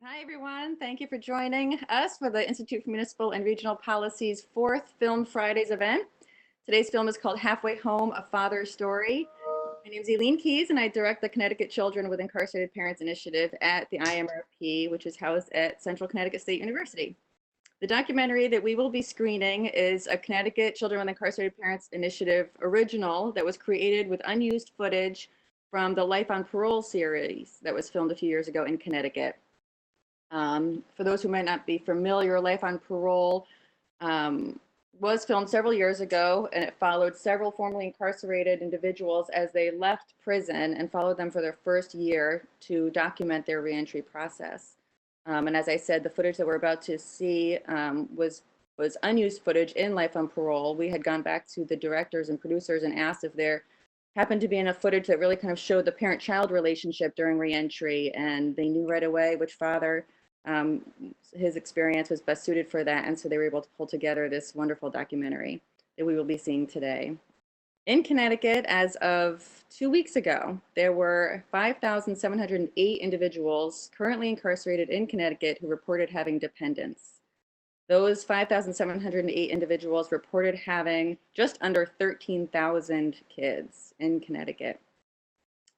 Hi, everyone. Thank you for joining us for the Institute for Municipal and Regional Policy's fourth Film Fridays event. Today's film is called Halfway Home, A Father's Story. My name is Aileen Keays, and I direct the Connecticut Children with Incarcerated Parents Initiative at the IMRP, which is housed at Central Connecticut State University. The documentary that we will be screening is a Connecticut Children with Incarcerated Parents Initiative original that was created with unused footage from the Life on Parole series that was filmed a few years ago in Connecticut. For those who might not be familiar, Life on Parole was filmed several years ago, and it followed several formerly incarcerated individuals as they left prison and followed them for their first year to document their reentry process. And as I said, the footage that we're about to see was unused footage in Life on Parole. We had gone back to the directors and producers and asked if there happened to be enough footage that really kind of showed the parent-child relationship during reentry, and they knew right away which father his experience was best suited for that, and so they were able to pull together this wonderful documentary that we will be seeing today. In Connecticut, as of 2 weeks ago, there were 5,708 individuals currently incarcerated in Connecticut who reported having dependents. Those 5,708 individuals reported having just under 13,000 kids in Connecticut.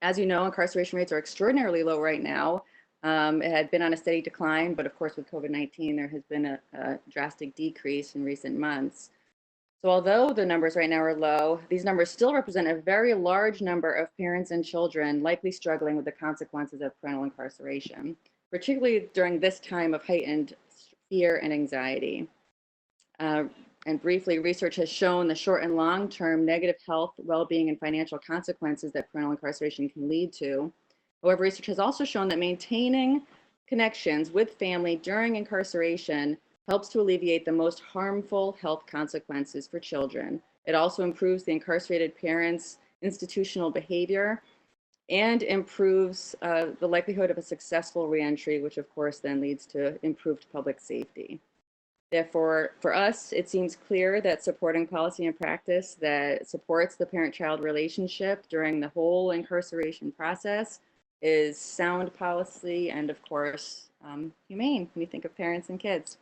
As you know, incarceration rates are extraordinarily low right now. It had been on a steady decline, but of course with COVID-19, there has been a drastic decrease in recent months. So although the numbers right now are low, these numbers still represent a very large number of parents and children likely struggling with the consequences of parental incarceration, particularly during this time of heightened fear and anxiety. And briefly, research has shown the short and long-term negative health, well-being, and financial consequences that parental incarceration can lead to. However, research has also shown that maintaining connections with family during incarceration helps to alleviate the most harmful health consequences for children. It also improves the incarcerated parents' institutional behavior and improves the likelihood of a successful reentry, which of course then leads to improved public safety. Therefore, for us, it seems clear that supporting policy and practice that supports the parent-child relationship during the whole incarceration process is sound policy and, of course, humane when you think of parents and kids.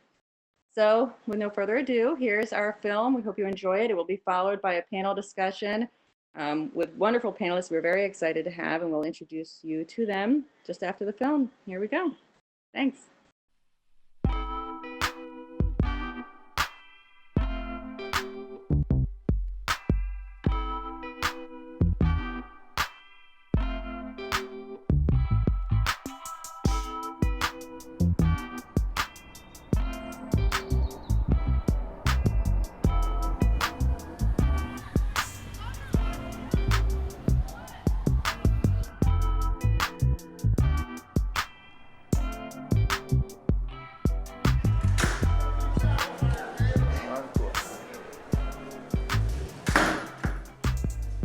So, with no further ado, here's our film. We hope you enjoy it. It will be followed by a panel discussion with wonderful panelists we're very excited to have, and we'll introduce you to them just after the film. Here we go. Thanks.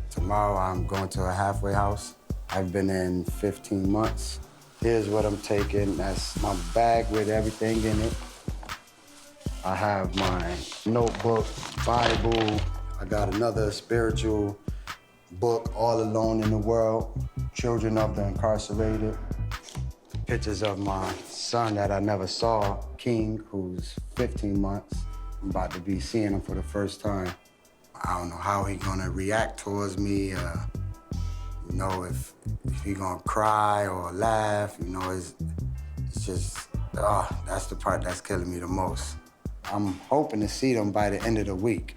Tomorrow I'm going to a halfway house. I've been in 15 months. Here's what I'm taking. That's my bag with everything in it. I have my notebook, Bible. I got another spiritual book, All Alone in the World, Children of the Incarcerated. Pictures of my son that I never saw, King, who's 15 months. I'm about to be seeing him for the first time. I don't know how he's gonna react towards me, you know, if he's gonna cry or laugh, you know, it's just, that's the part that's killing me the most. I'm hoping to see them by the end of the week.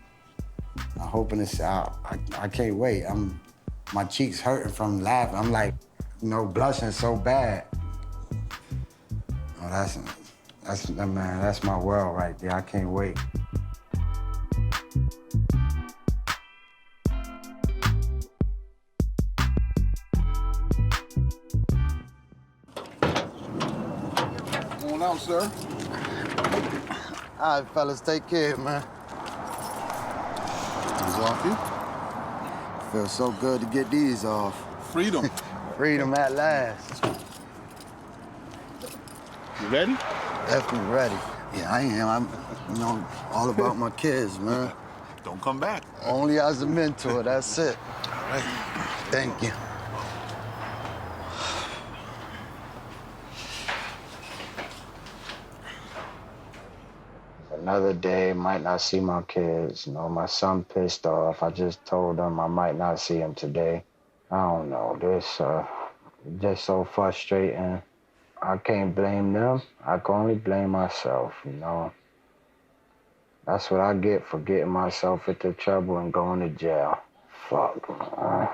I'm hoping to see, I can't wait. My cheeks hurting from laughing. I'm like, you know, blushing so bad. Oh, man, that's my world right there. I can't wait. Come on out, sir. All right, fellas, take care, man. These off you? Feels so good to get these off. Freedom. Freedom at last. You ready? Definitely ready. Yeah, I am. I'm, you know, all about my kids, man. Don't come back. Only as a mentor, that's it. All right. Thank you. Another day, might not see my kids. You know, my son pissed off. I just told him I might not see him today. I don't know, this just so frustrating. I can't blame them. I can only blame myself, you know. That's what I get for getting myself into trouble and going to jail. Fuck, man.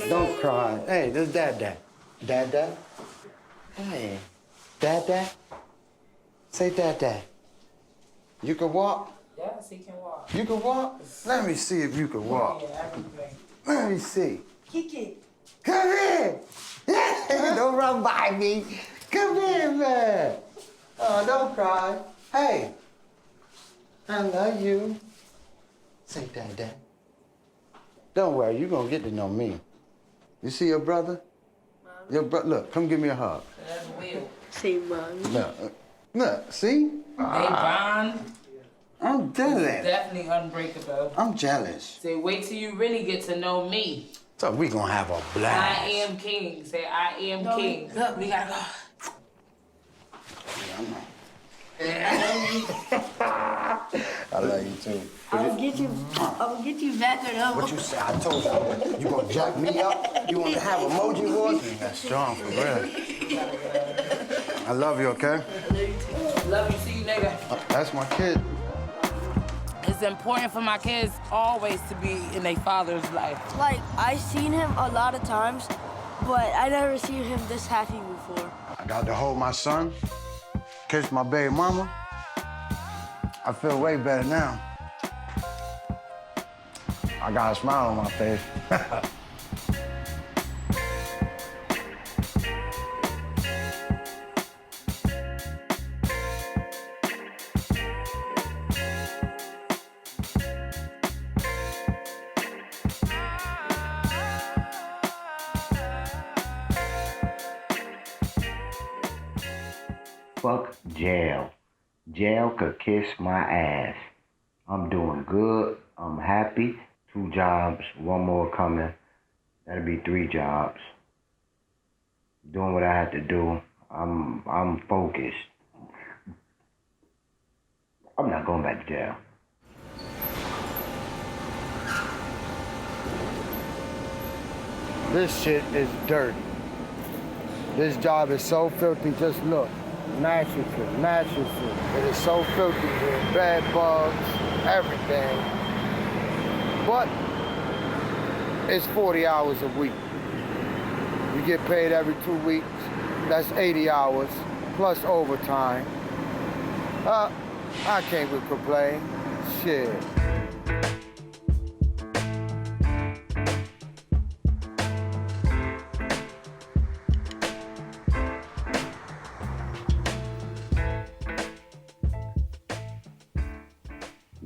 Don't cry. Hey, this is Dad. Dad? Hey, Dad? Say Dad. You can walk? Yes, he can walk. You can walk? Let me see if you can walk. Yeah, everything. Let me see. Kiki. Come here! Don't run by me. Come here, man. Oh, don't cry. Hey, I love you. Say Dad. Don't worry, you're gonna get to know me. You see your brother? Your brother, look, come give me a hug. That's Will. Say, Mom. Look, see? Hey, Ron. I'm jealous. Definitely unbreakable. I'm jealous. Say, wait till you really get to know me. So we gonna have a blast. I am king. Say, I am king. Look, we gotta go. I love you too. I'll get you back or no. What you say? I told you. You gonna jack me up? You wanna have emoji voice? That's strong for real. I love you, okay? Love you, see you, nigga. That's my kid. It's important for my kids always to be in their father's life. Like, I seen him a lot of times, but I never seen him this happy before. I got to hold my son, kiss my baby mama. I feel way better now. I got a smile on my face. Fuck jail. Jail could kiss my ass. I'm doing good. I'm happy. 2 jobs, 1 more coming. That'll be 3 jobs. Doing what I had to do. I'm focused. I'm not going back to jail. This shit is dirty. This job is so filthy, just look. Mattresses. It is so filthy with bed bugs, everything. But it's 40 hours a week. You get paid every 2 weeks. That's 80 hours, plus overtime. I can't even complain. Shit.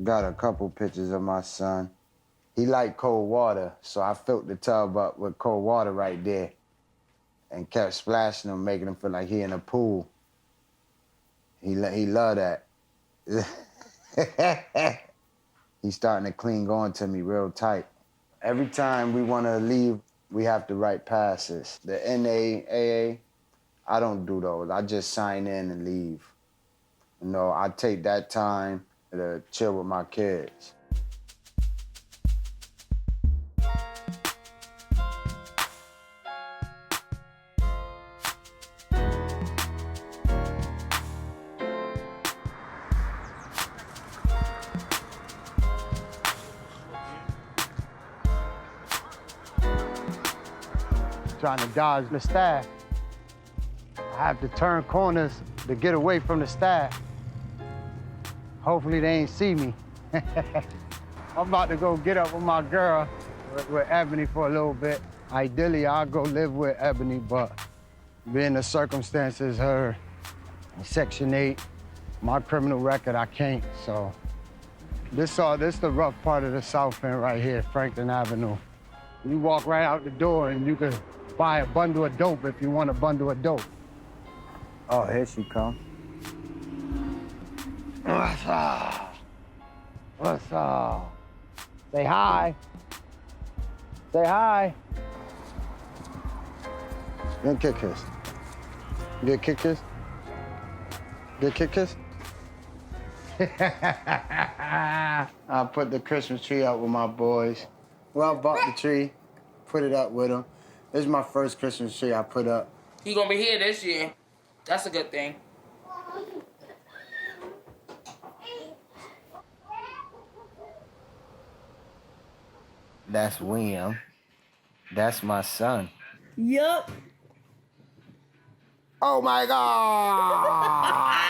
Got a couple pictures of my son. He liked cold water, so I filled the tub up with cold water right there and kept splashing him, making him feel like he in a pool. He loved that. He's starting to cling on to me real tight. Every time we want to leave, we have to write passes. The NAAA, I don't do those. I just sign in and leave. You know, I take that time to chill with my kids. Trying to dodge the staff. I have to turn corners to get away from the staff. Hopefully they ain't see me. I'm about to go get up with my girl, with Ebony for a little bit. Ideally, I'll go live with Ebony, but being the circumstances, her Section 8, my criminal record, I can't, so. This the rough part of the South End right here, Franklin Avenue. You walk right out the door and you can buy a bundle of dope if you want a bundle of dope. Oh, here she come. What's up? What's up? Say hi. Say hi. Get kick kiss. Get kick kiss. Get kick kiss. I put the Christmas tree up with my boys. Well, I bought the tree, put it up with them. This is my first Christmas tree I put up. He gonna be here this year. That's a good thing. That's William. That's my son. Yup. Oh my God!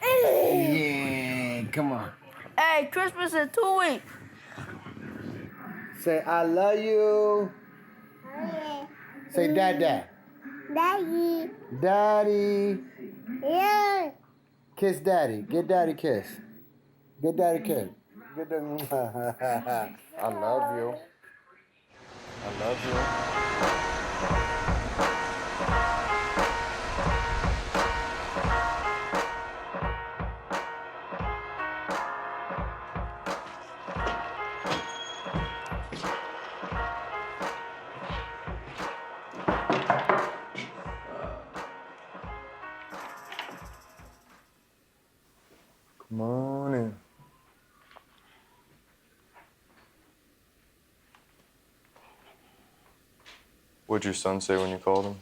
Yeah, come on. Hey, Christmas in 2 weeks. Say, I love you. Say, Dad, Dad. Daddy. Daddy. Yeah. Kiss Daddy. Get Daddy kiss. Get Daddy kiss. Get the... I love you. I love you. Come on in. What'd your son say when you called him?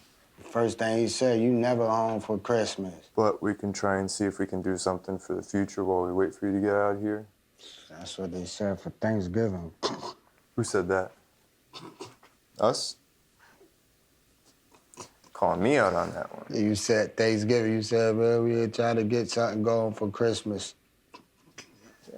First thing he said, you never home for Christmas. But we can try and see if we can do something for the future while we wait for you to get out of here. That's what they said for Thanksgiving. Who said that? Us? Calling me out on that one. You said Thanksgiving. You said, well, we trying to get something going for Christmas.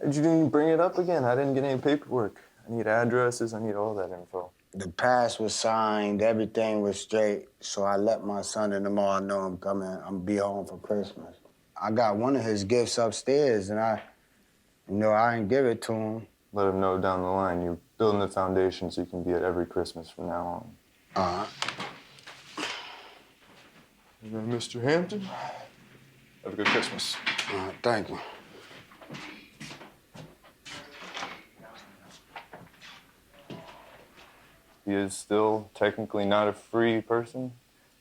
You didn't even bring it up again. I didn't get any paperwork. I need addresses. I need all that info. The pass was signed. Everything was straight. So I let my son and them all know I'm coming. I'm be home for Christmas. I got one of his gifts upstairs, and I didn't give it to him. Let him know down the line. You're building the foundation so you can be at every Christmas from now on. And then, Mr. Hampton, have a good Christmas. Thank you. He is still technically not a free person.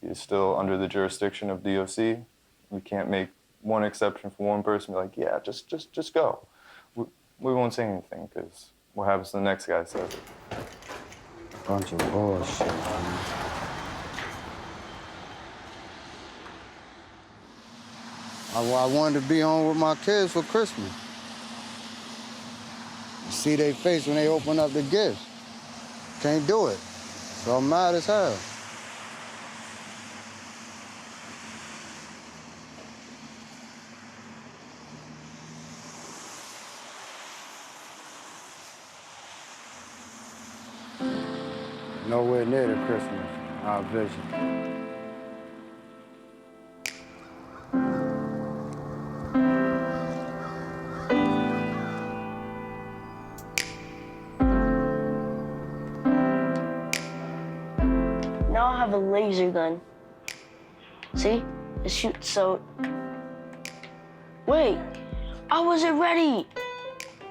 He is still under the jurisdiction of DOC. We can't make one exception for one person. Be like, yeah, just go. We won't say anything because what happens to the next guy says it. Bunch of bullshit, man. I wanted to be home with my kids for Christmas. See their face when they open up the gifts. Can't do it. So I'm mad as hell. Nowhere near the Christmas, our vision. Now I have a laser gun. See? It shoots so... Wait, I wasn't ready.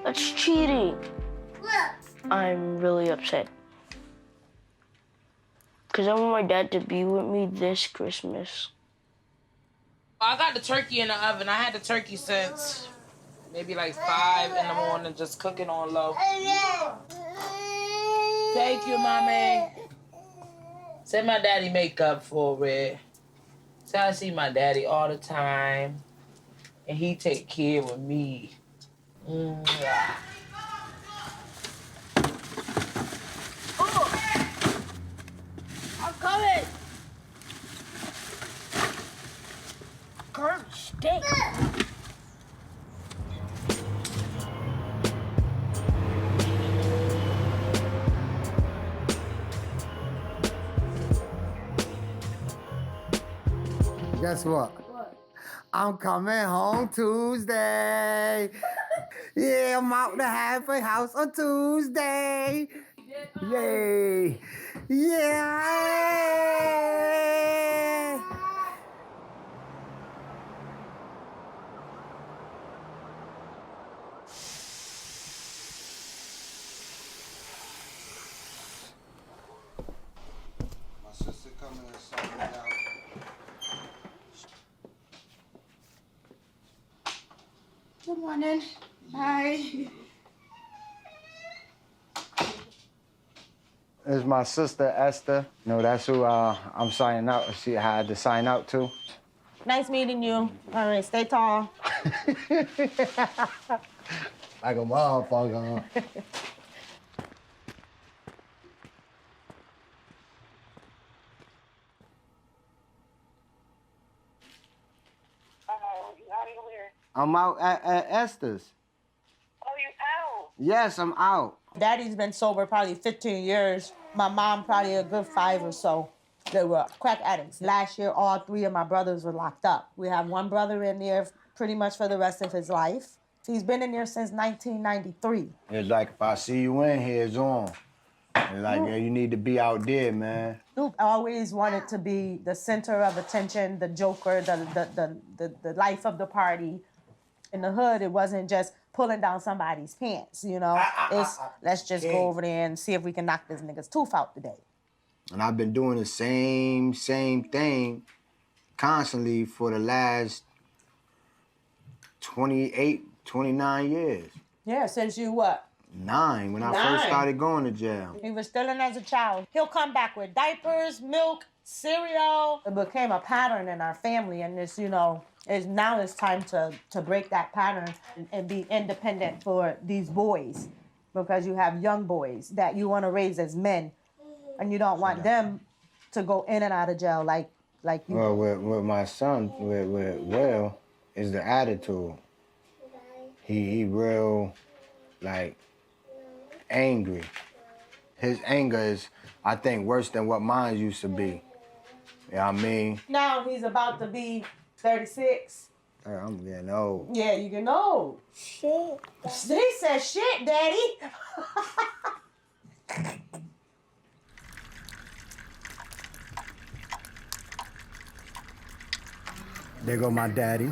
That's cheating. I'm really upset. Because I want my dad to be with me this Christmas. I got the turkey in the oven. I had the turkey since maybe like 5 in the morning, just cooking on low. Thank you, Mommy. Say my daddy make up for it. So I see my daddy all the time, and he take care of me. Mwah. I'm coming! Curb stink. Guess what? I'm coming home Tuesday. Yeah, I'm out the halfway house on Tuesday. Yeah, Yay! Yeah! My sister coming to sign me out. Good morning. Hi. This is my sister, Esther. You know, that's who I'm signing out. She had to sign out to. Nice meeting you. All right, stay tall. Like a motherfucker. I'm out at Esther's. Oh, you out? Yes, I'm out. Daddy's been sober probably 15 years. My mom probably a good 5 or so. They were crack addicts. Last year, all 3 of my brothers were locked up. We have one brother in there pretty much for the rest of his life. He's been in there since 1993. It's like if I see you in here, it's on. It's like, yeah, you need to be out there, man. Snoop always wanted to be the center of attention, the joker, the life of the party. In the hood, it wasn't just pulling down somebody's pants, you know? It's, let's just go over there and see if we can knock this nigga's tooth out today. And I've been doing the same thing constantly for the last 28, 29 years. Yeah, since you what? 9, when I first started going to jail. He was stealing as a child. He'll come back with diapers, milk, cereal. It became a pattern in our family, and it's, you know, now it's time to break that pattern and be independent for these boys, because you have young boys that you want to raise as men, and you don't want them to go in and out of jail like you. Well, with my son, with Will, is the attitude. He real, like, angry. His anger is, I think, worse than what mine used to be. You know what I mean? Now he's about to be 36. I'm getting old. Yeah, you can know. Shit. He said shit, Daddy. There go my daddy.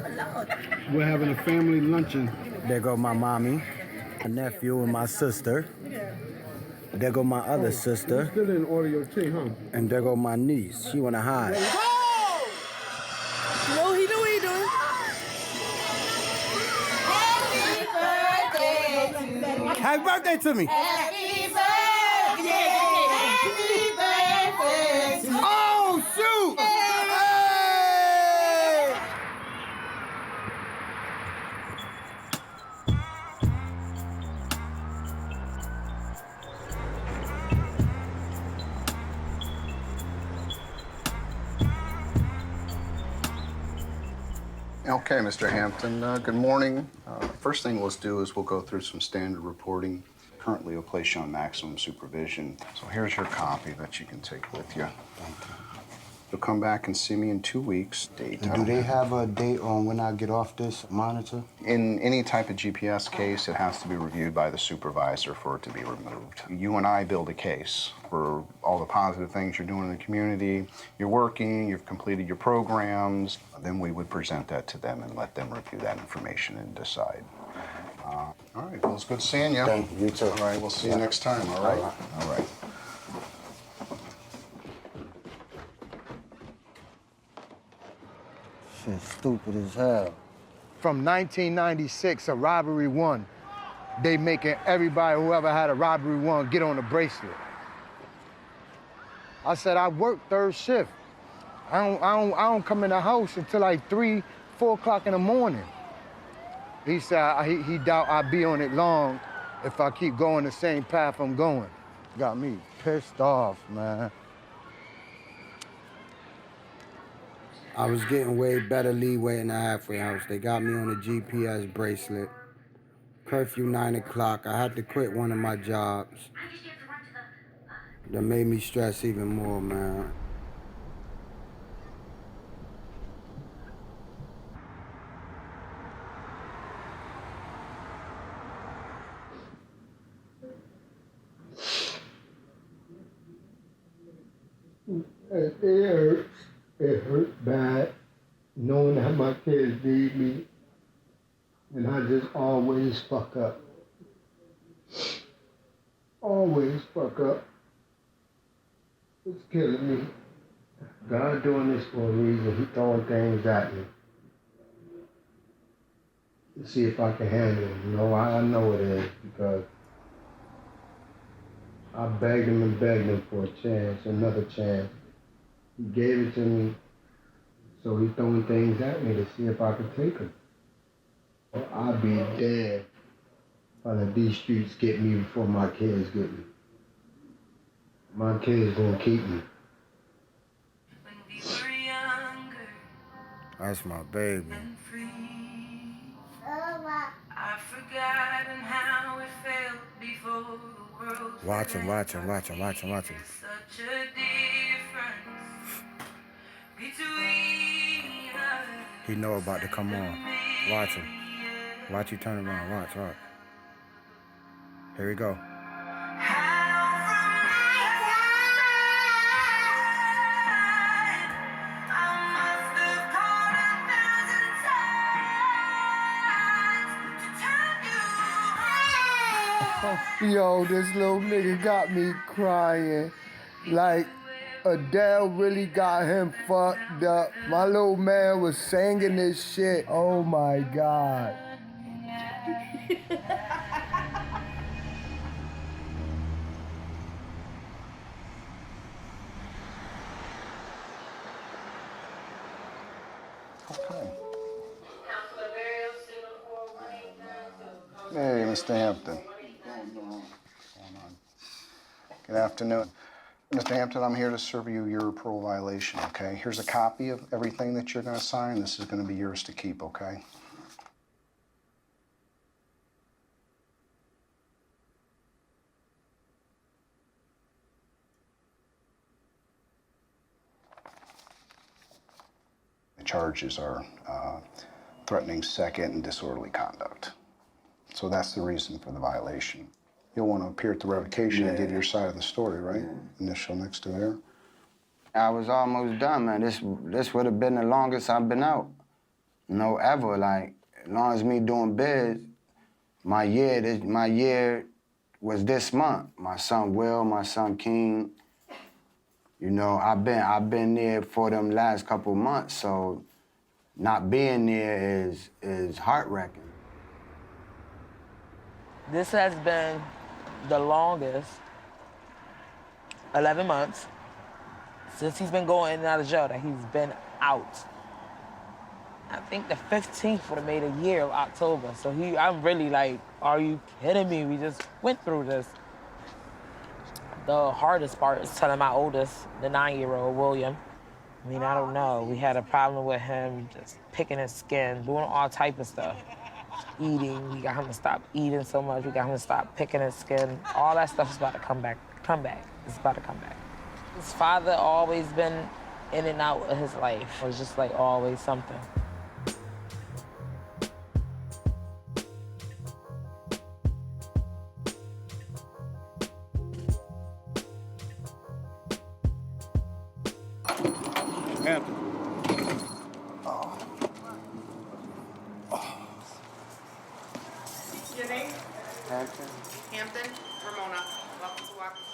We're having a family luncheon. There go my mommy, my nephew, and my sister. There go my other sister. You still didn't order your tea, huh? And there go my niece. She wanna hide. You know what he doing? Happy birthday to me. Happy birthday. Happy birthday. Oh, shoot. Hey! Okay, Mr. Hampton, good morning. First thing let's do is we'll go through some standard reporting. Currently, we'll place you on maximum supervision. So here's your copy that you can take with you. You'll come back and see me in 2 weeks. Date. Do they have a date on when I get off this monitor? In any type of GPS case, it has to be reviewed by the supervisor for it to be removed. You and I build a case for all the positive things you're doing in the community. You're working, you've completed your programs. Then we would present that to them and let them review that information and decide. All right, well, it's good seeing you. Thank you, you too. All right, we'll see you next time, all right? All right. Shit, stupid as hell. From 1996, a robbery one. They making everybody, whoever had a robbery one, get on a bracelet. I said, I work 3rd shift. I don't come in the house until like 3, 4 o'clock in the morning. He said he doubt I'll be on it long if I keep going the same path I'm going. Got me pissed off, man. I was getting way better leeway in the halfway house. They got me on a GPS bracelet. Curfew 9 o'clock. I had to quit one of my jobs. That made me stress even more, man. It hurts. It hurts bad knowing how my kids need me, and I just always fuck up. Always fuck up. It's killing me. God doing this for a reason. He throwing things at me to see if I can handle it. You know, I know it is because I begged him for a chance, another chance. He gave it to me, so he's throwing things at me to see if I can take them. Or I'll be dead by let these streets get me before my kids get me. My kids gonna keep me. That's my baby. I've forgotten how it felt before the world. Watch him, watch him, watch him, watch him, watch him. Such a difference between us. He know about to come on. Watch him. Watch you turn around. Watch, watch. Here we go. Yo, this little nigga got me crying. Like, Adele really got him fucked up. My little man was singing this shit. Oh my God. Hey, Mr. Hampton. Good afternoon. Mr. Hampton, I'm here to serve you your parole violation, okay? Here's a copy of everything that you're gonna sign. This is gonna be yours to keep, okay? The charges are threatening second and disorderly conduct. So that's the reason for the violation. You'll want to appear at the revocation and give your side of the story, right? Initial next to there. I was almost done, man. This would have been the longest I've been out. No, ever. Like, as long as me doing biz, my year was this month. My son Will, my son King. You know, I've been there for them last couple months, so not being there is heart-wrenching. This has been the longest 11 months since he's been going in and out of jail that he's been out. I think the 15th would have made a year of October. So I'm really like, are you kidding me? We just went through this. The hardest part is telling my oldest, the 9-year-old, William. I mean, I don't know. We had a problem with him just picking his skin, doing all type of stuff. Eating, we got him to stop eating so much. We got him to stop picking his skin. All that stuff is about to come back. It's about to come back. His father always been in and out of his life. It was just like always something. Hampton. Your name? Hampton. Hampton. Ramona. Welcome to Watkins.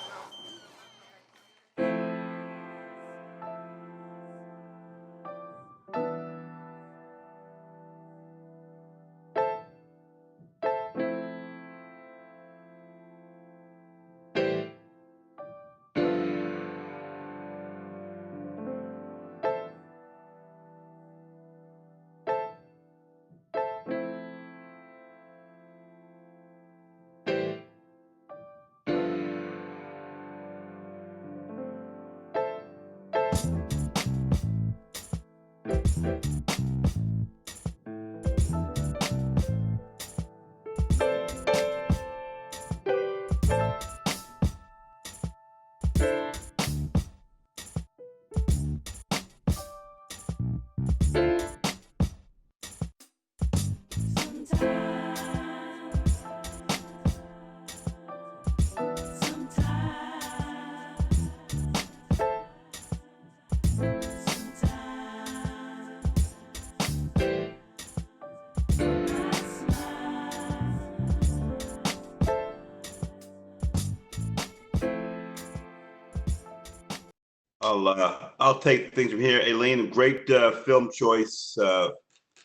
I'll take things from here. Aileen, great film choice.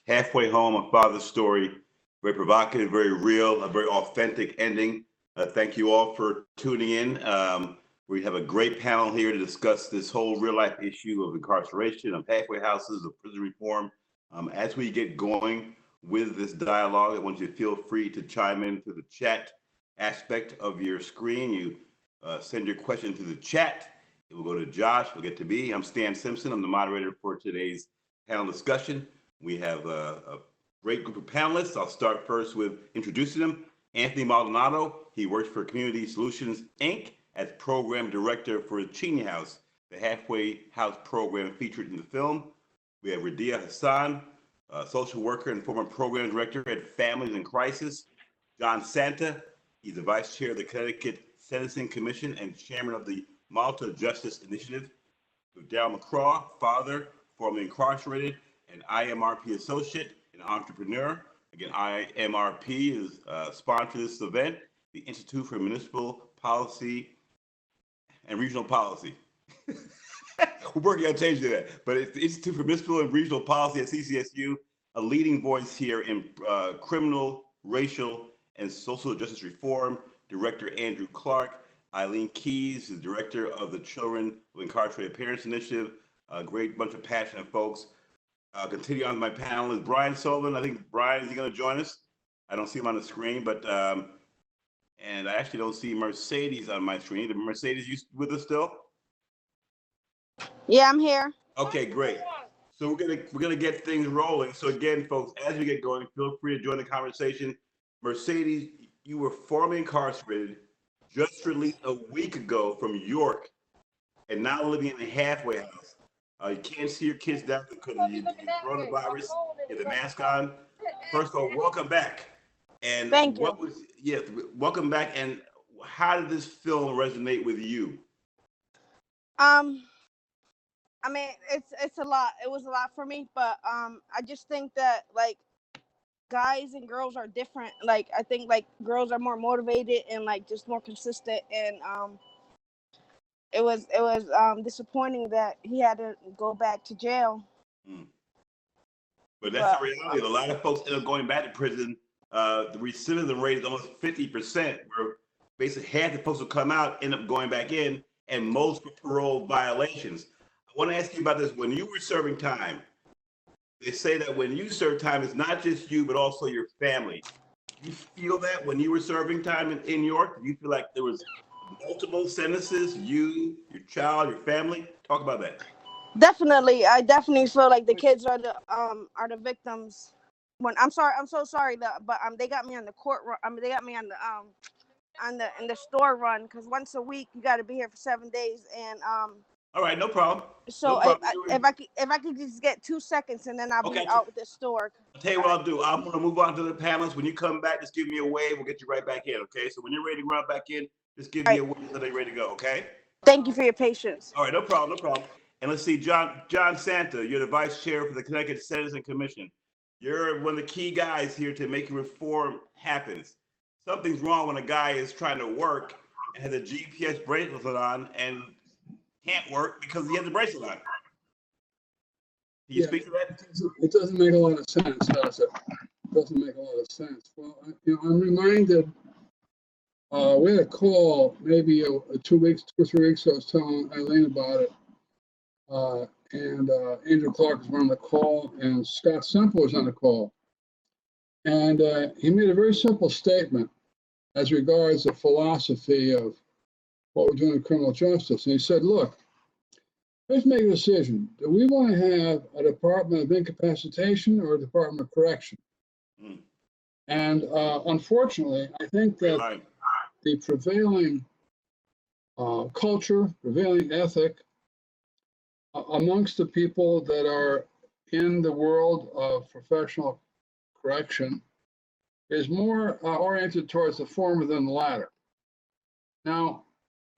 Halfway Home, A Father's Story. Very provocative, very real, a very authentic ending. Thank you all for tuning in. We have a great panel here to discuss this whole real life issue of incarceration, of halfway houses, of prison reform. As we get going with this dialogue, I want you to feel free to chime in through the chat aspect of your screen. You send your question through the chat. It will go to Josh, it'll get to me. I'm Stan Simpson. I'm the moderator for today's panel discussion. We have a great group of panelists. I'll start first with introducing them. Anthony Maldonado, he works for Community Solutions, Inc. as Program Director for Cheney House, the halfway house program featured in the film. We have Radiyyah Hasaan, a social worker and former Program Director at Families in Crisis. John Santa, he's the Vice Chair of the Connecticut Sentencing Commission and Chairman of the Malta Justice Initiative. With Daryl McGraw, father, formerly incarcerated, an IMRP associate, an entrepreneur. Again, IMRP is sponsored this event, the Institute for Municipal Policy and Regional Policy. We're working on changing that, but it's the Institute for Municipal and Regional Policy at CCSU, a leading voice here in criminal, racial, and social justice reform. Director Andrew Clark. Aileen Keays is director of the Children of Incarcerated Parents Initiative. A great bunch of passionate folks. Continue on my panel is Brian Sullivan. I think Brian, is he going to join us? I don't see him on the screen, but and I actually don't see Mercedes on my screen. Is Mercedes, you with us still? Yeah, I'm here. Okay, great. So we're gonna get things rolling. So again, folks, as we get going, feel free to join the conversation. Mercedes, you were formerly incarcerated, just released a week ago from York, and now living in a halfway house. You can't see your kids down because of the coronavirus. You have the mask on. First of all, welcome back. And thank you. Welcome back. And how did this film resonate with you? I mean, it's a lot. It was a lot for me, but I just think that like guys and girls are different. Like I think like girls are more motivated and like just more consistent, and it was disappointing that he had to go back to jail. But that's the reality. A lot of folks end up going back to prison. The recidivism rate is almost 50%, where basically half the folks who come out end up going back in, and most for parole violations. I want to ask you about this. When you were serving time, they say that when you serve time, it's not just you, but also your family. Do you feel that when you were serving time in York? Do you feel like there was multiple sentences, you, your child, your family? Talk about that. Definitely, I definitely feel like the kids are the victims. When I'm so sorry but they got me on the court run. They got me on the in the store run because once a week you got to be here for 7 days and All right, no problem. So no problem. if I could just get 2 seconds and then I'll be out with the store. I'll tell you what I'll do. I'm going to move on to the panelists. When you come back, just give me a wave. We'll get you right back in, okay? So when you're ready to run back in, just give me a wave so they're ready to go, okay? Thank you for your patience. All right, no problem, no problem. And let's see, John Santa, you're the vice chair for the Connecticut Sentencing Commission. You're one of the key guys here to making reform happen. Something's wrong when a guy is trying to work and has a GPS bracelet on and can't work because he has a bracelet on. Can you speak to that? It doesn't make a lot of sense, does it? It doesn't make a lot of sense. Well, I'm reminded, we had a call maybe 2 or 3 weeks ago. I was telling Aileen about it. And Andrew Clark was on the call, and Scott Semple was on the call. And he made a very simple statement as regards the philosophy of what we're doing in criminal justice. And he said, look, let's make a decision. Do we want to have a Department of Incapacitation or a Department of Correction? And unfortunately, I think that the prevailing culture, prevailing ethic amongst the people that are in the world of professional correction is more oriented towards the former than the latter. Now,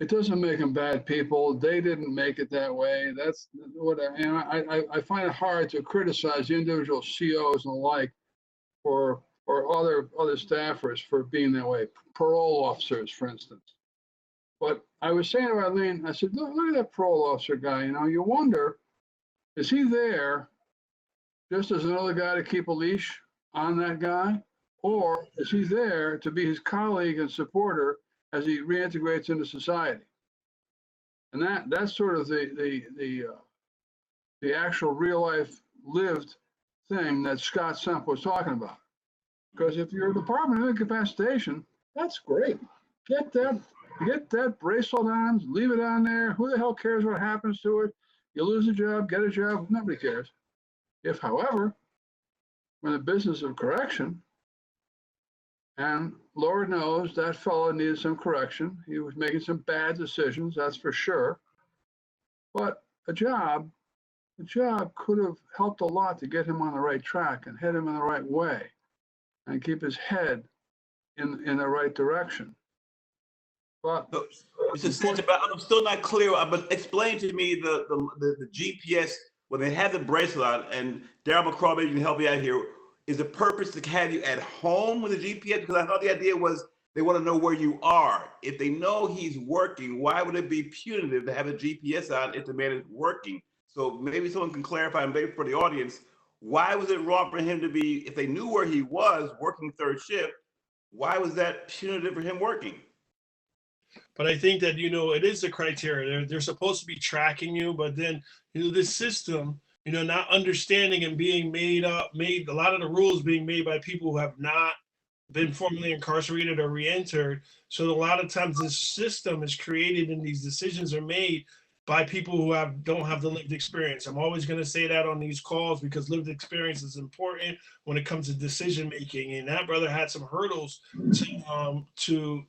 it doesn't make them bad people. They didn't make it that way. That's what I find it hard to criticize the individual COs and the like or other staffers for being that way. Parole officers, for instance. But I was saying to Aileen, I said, look at that parole officer guy. You know, you wonder, is he there just as another guy to keep a leash on that guy? Or is he there to be his colleague and supporter as he reintegrates into society? And that's sort of the actual real life lived thing that Scott Semp was talking about. Because if you're a department of incapacitation, that's great. Get that bracelet on, leave it on there. Who the hell cares what happens to it? You lose a job, get a job, nobody cares. If, however, we're in the business of correction, and Lord knows that fellow needed some correction. He was making some bad decisions, that's for sure. But a job could have helped a lot to get him on the right track and head him in the right way and keep his head in the right direction. But Mr. Sanchez, but I'm still not clear. But explain to me the GPS when they have the bracelet on, and Daryl McGraw, maybe you can help me out here. Is the purpose to have you at home with a GPS? Because I thought the idea was they want to know where you are. If they know he's working, why would it be punitive to have a GPS on if the man is working? So maybe someone can clarify, and maybe for the audience, why was it wrong for him to be, if they knew where he was working third shift, why was that punitive for him working? But I think that, it is a criteria. They're supposed to be tracking you, but then, this system, not understanding and being made a lot of the rules being made by people who have not been formally incarcerated or re-entered. So a lot of times this system is created and these decisions are made by people who don't have the lived experience. I'm always going to say that on these calls because lived experience is important when it comes to decision making. And that brother had some hurdles to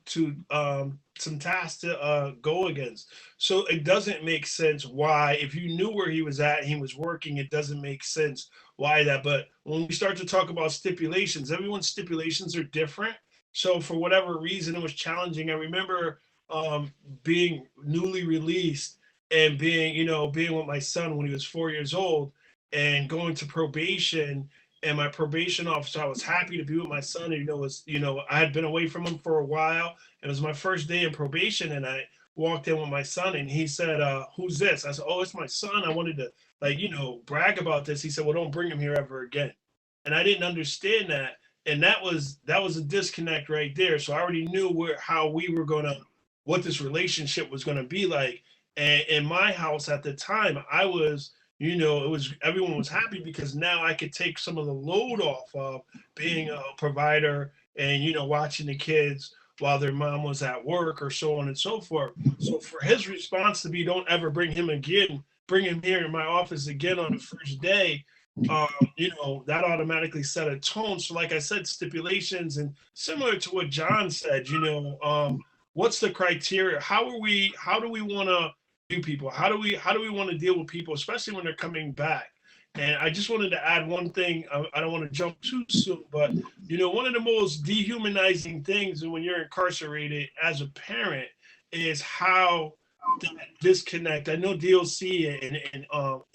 some tasks to go against. So it doesn't make sense why, if you knew where he was at and he was working, it doesn't make sense why that. But when we start to talk about stipulations, everyone's stipulations are different. So for whatever reason, it was challenging. I remember being newly released and being with my son when he was 4 years old and going to probation, and my probation officer, I was happy to be with my son. And, I had been away from him for a while. It was my first day in probation, and I walked in with my son, and he said, "Who's this?" I said, "Oh, it's my son. I wanted to brag about this." He said, "Well, don't bring him here ever again." And I didn't understand that. And that was a disconnect right there. So I already knew what this relationship was going to be like. And in my house at the time, I was, everyone was happy because now I could take some of the load off of being a provider and, watching the kids while their mom was at work or so on and so forth. So for his response to be, "Don't ever bring him here in my office again on the first day," that automatically set a tone. So like I said, stipulations, and similar to what John said, what's the criteria? How do we want to do people? How do we want to deal with people, especially when they're coming back? And I just wanted to add one thing. I don't want to jump too soon, but one of the most dehumanizing things when you're incarcerated as a parent is how that disconnect. I know DLC and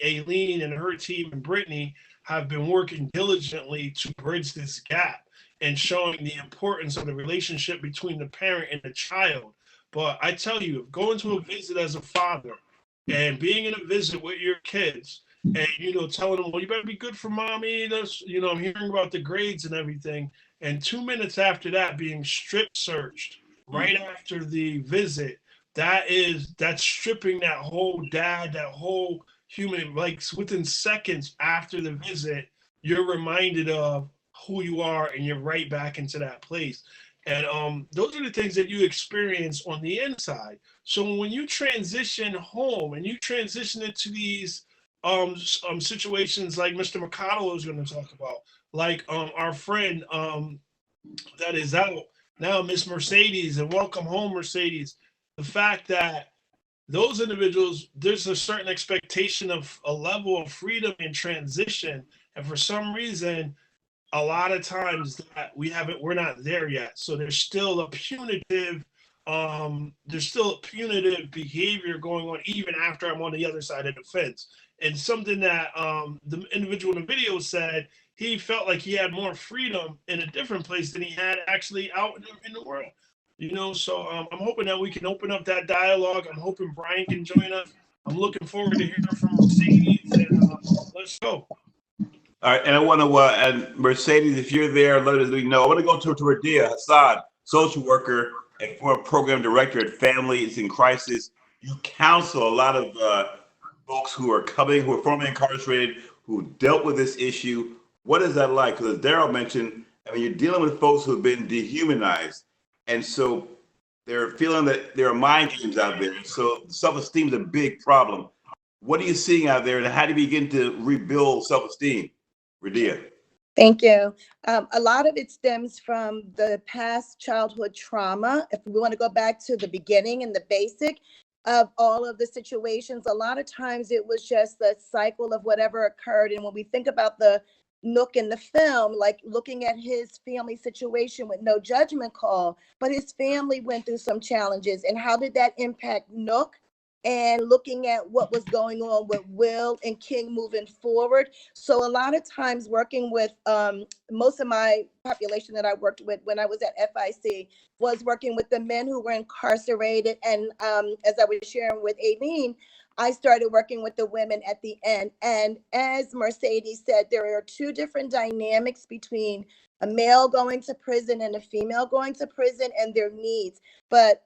Aileen and her team and Brittany have been working diligently to bridge this gap and showing the importance of the relationship between the parent and the child. But I tell you, going to a visit as a father and being in a visit with your kids and, telling them, "Well, you better be good for mommy. I'm hearing about the grades and everything." And 2 minutes after that, being strip searched right after the visit, that's stripping that whole human, like within seconds after the visit, you're reminded of who you are and you're right back into that place. And those are the things that you experience on the inside. So when you transition home and you transition into these situations like Mr. McConnell is going to talk about, like our friend that is out now, Miss Mercedes, and welcome home, Mercedes. The fact that those individuals, there's a certain expectation of a level of freedom in transition. And for some reason, a lot of times that we're not there yet. So there's still a punitive behavior going on even after I'm on the other side of the fence. And something that the individual in the video said, he felt like he had more freedom in a different place than he had actually out in the world. You know, so I'm hoping that we can open up that dialogue. I'm hoping Brian can join us. I'm looking forward to hearing from Mercedes, and let's go. All right, and I want to, and Mercedes, if you're there, let us know. I want to go to Radiyyah Hasaan, social worker and former program director at Families in Crisis. You counsel a lot of folks who are formerly incarcerated, who dealt with this issue. What is that like? Because as Daryl mentioned, I mean, you're dealing with folks who have been dehumanized, and so they're feeling that there are mind games out there. So self-esteem is a big problem. What are you seeing out there, and how do you begin to rebuild self-esteem? Radyyah. Thank you. A lot of it stems from the past childhood trauma. If we want to go back to the beginning and the basic of all of the situations, a lot of times it was just the cycle of whatever occurred. And when we think about the Nook in the film, like looking at his family situation with no judgment call, but his family went through some challenges. And how did that impact Nook? And looking at what was going on with Will and King moving forward. So a lot of times working with most of my population that I worked with when I was at FIC was working with the men who were incarcerated. And as I was sharing with Aileen, I started working with the women at the end. And as Mercedes said, there are two different dynamics between a male going to prison and a female going to prison and their needs. But,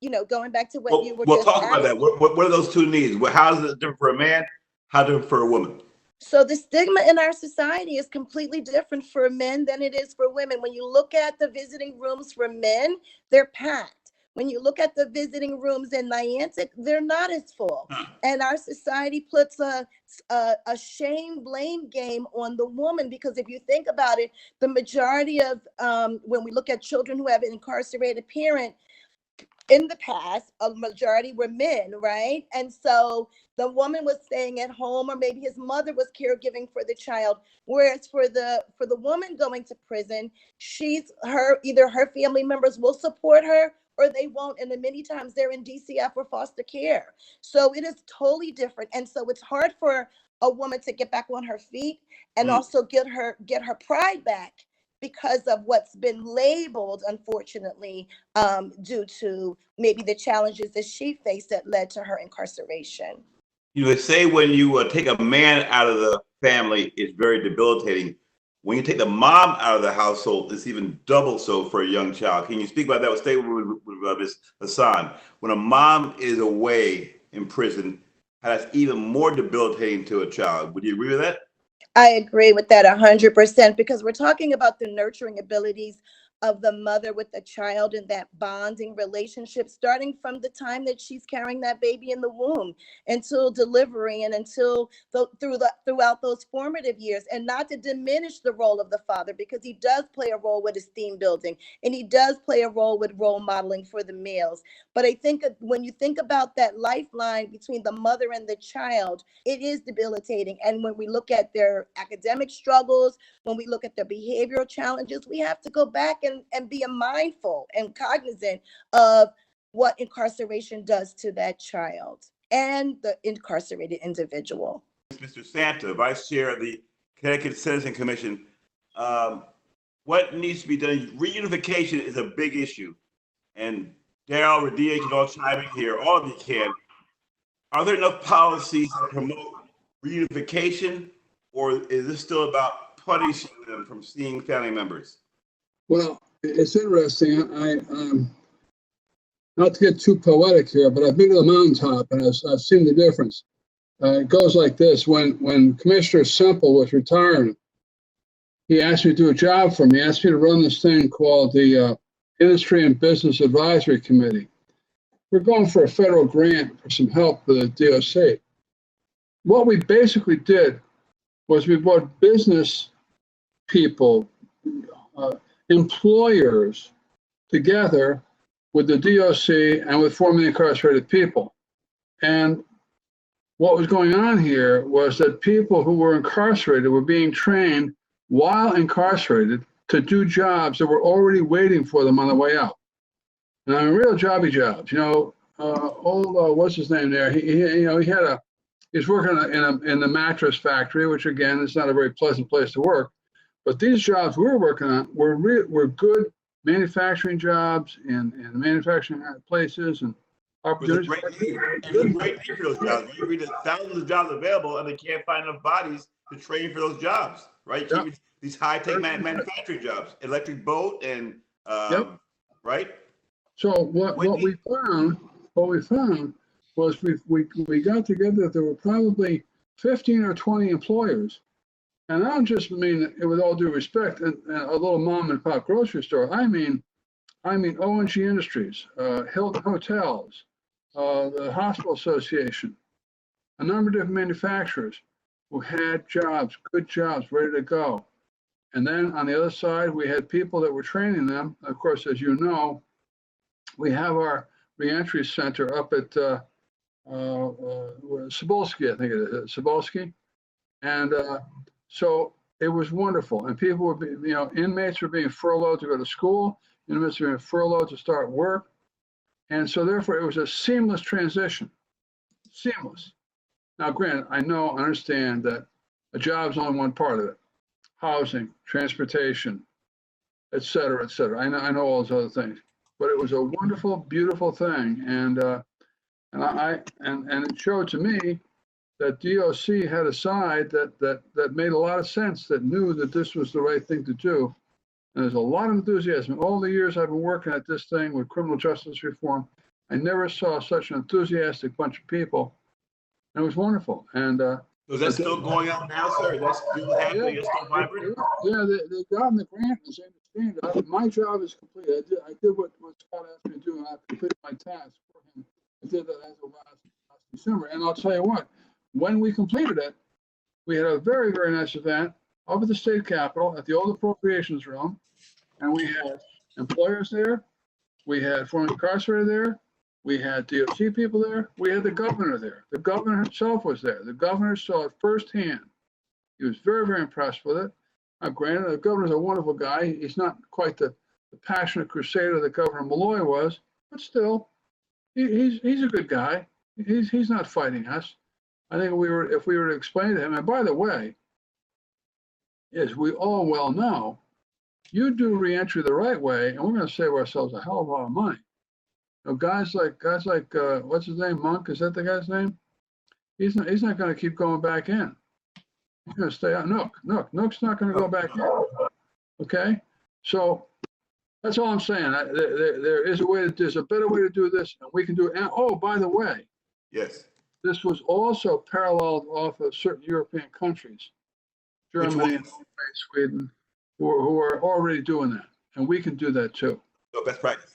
you know, going back to what you were We'll just talk about that. What are those two needs? How is it different for a man? How different for a woman? So the stigma in our society is completely different for men than it is for women. When you look at the visiting rooms for men, they're packed. When you look at the visiting rooms in Niantic, they're not as full. And our society puts a shame blame game on the woman, because if you think about it, the majority of when we look at children who have an incarcerated parent, in the past, a majority were men, right? And so the woman was staying at home, or maybe his mother was caregiving for the child. Whereas for the woman going to prison, either her family members will support her or they won't. And then many times they're in DCF or foster care. So it is totally different. And so it's hard for a woman to get back on her feet and also get her pride back, because of what's been labeled, unfortunately, due to maybe the challenges that she faced that led to her incarceration. You know, they say when you take a man out of the family, it's very debilitating. When you take the mom out of the household, it's even double so for a young child. Can you speak about that? We'll stay with Ms. Hasaan. When a mom is away in prison, that's even more debilitating to a child. Would you agree with that? I agree with that 100%, because we're talking about the nurturing abilities of the mother with the child and that bonding relationship, starting from the time that she's carrying that baby in the womb until delivery and until throughout those formative years. And not to diminish the role of the father, because he does play a role with esteem building and he does play a role with role modeling for the males. But I think when you think about that lifeline between the mother and the child, it is debilitating. And when we look at their academic struggles, when we look at their behavioral challenges, we have to go back and be mindful and cognizant of what incarceration does to that child and the incarcerated individual. Mr. Santa, Vice Chair of the Connecticut Sentencing Commission, what needs to be done? Reunification is a big issue. And Daryl, Radyyah, you can all chime in here, all of you can. Are there enough policies to promote reunification, or is this still about punishing them from seeing family members? Well, it's interesting. Not to get too poetic here, but I've been to the mountaintop and I've seen the difference. It goes like this. When Commissioner Simple was retiring, he asked me to do a job for me. He asked me to run this thing called the Industry and Business Advisory Committee. We're going for a federal grant for some help with the DOC. What we basically did was we brought business people, employers together with the DOC and with formerly incarcerated people. And what was going on here was that people who were incarcerated were being trained while incarcerated to do jobs that were already waiting for them on the way out. And I mean, real jobby jobs. You know, what's his name there? He's working in the mattress factory, which again is not a very pleasant place to work. But these jobs we were working on were good manufacturing jobs and manufacturing places and opportunities. There's a great need for those jobs. You read there's thousands of jobs available, and they can't find enough bodies to train for those jobs, right? Yep. These high-tech manufacturing jobs, electric boat, and right. So what we found was we got together. There were probably 15 or 20 employers, and I don't just mean it with all due respect, a little mom and pop grocery store. I mean O&G Industries, Hilton Hotels, the Hospital Association, a number of different manufacturers who had jobs, good jobs, ready to go. And then on the other side, we had people that were training them. Of course, as you know, we have our reentry center up at Cebulski, I think it is, Cebulski. And so it was wonderful. And people were, inmates were being furloughed to go to school, inmates were being furloughed to start work. And so therefore it was a seamless transition, seamless. Now, granted, I understand that a job is only one part of it. Housing, transportation, et cetera, et cetera. I know all those other things, but it was a wonderful, beautiful thing. And it showed to me that DOC had a side that made a lot of sense, that knew that this was the right thing to do. And there's a lot of enthusiasm. All the years I've been working at this thing with criminal justice reform, I never saw such an enthusiastic bunch of people. And it was wonderful. And is that still going on now, sir? That's still happening? It's still vibrant? Yeah, they got the grant, as I understand. My job is complete. I did what Scott asked me to do, and I completed my task for him. I did that as of last December. And I'll tell you what, when we completed it, we had a very, very nice event up at the state capitol at the old appropriations room. And we had employers there. We had former incarcerated there. We had DOC people there. We had the governor there. The governor himself was there. The governor saw it firsthand. He was very, very impressed with it. Now, granted, the governor's a wonderful guy. He's not quite the passionate crusader that Governor Malloy was, but still, he's a good guy. He's not fighting us. I think if we were to explain to him, and by the way, as we all well know, you do reentry the right way, and we're going to save ourselves a hell of a lot of money. Guys like what's his name, Monk? Is that the guy's name? He's not going to keep going back in. He's going to stay out. Nook's not going to go back in. Okay, so that's all I'm saying. There's a better way to do this, and we can do it. And oh, by the way, yes, this was also paralleled off of certain European countries, Germany and Sweden, who are already doing that, and we can do that too. So best practice.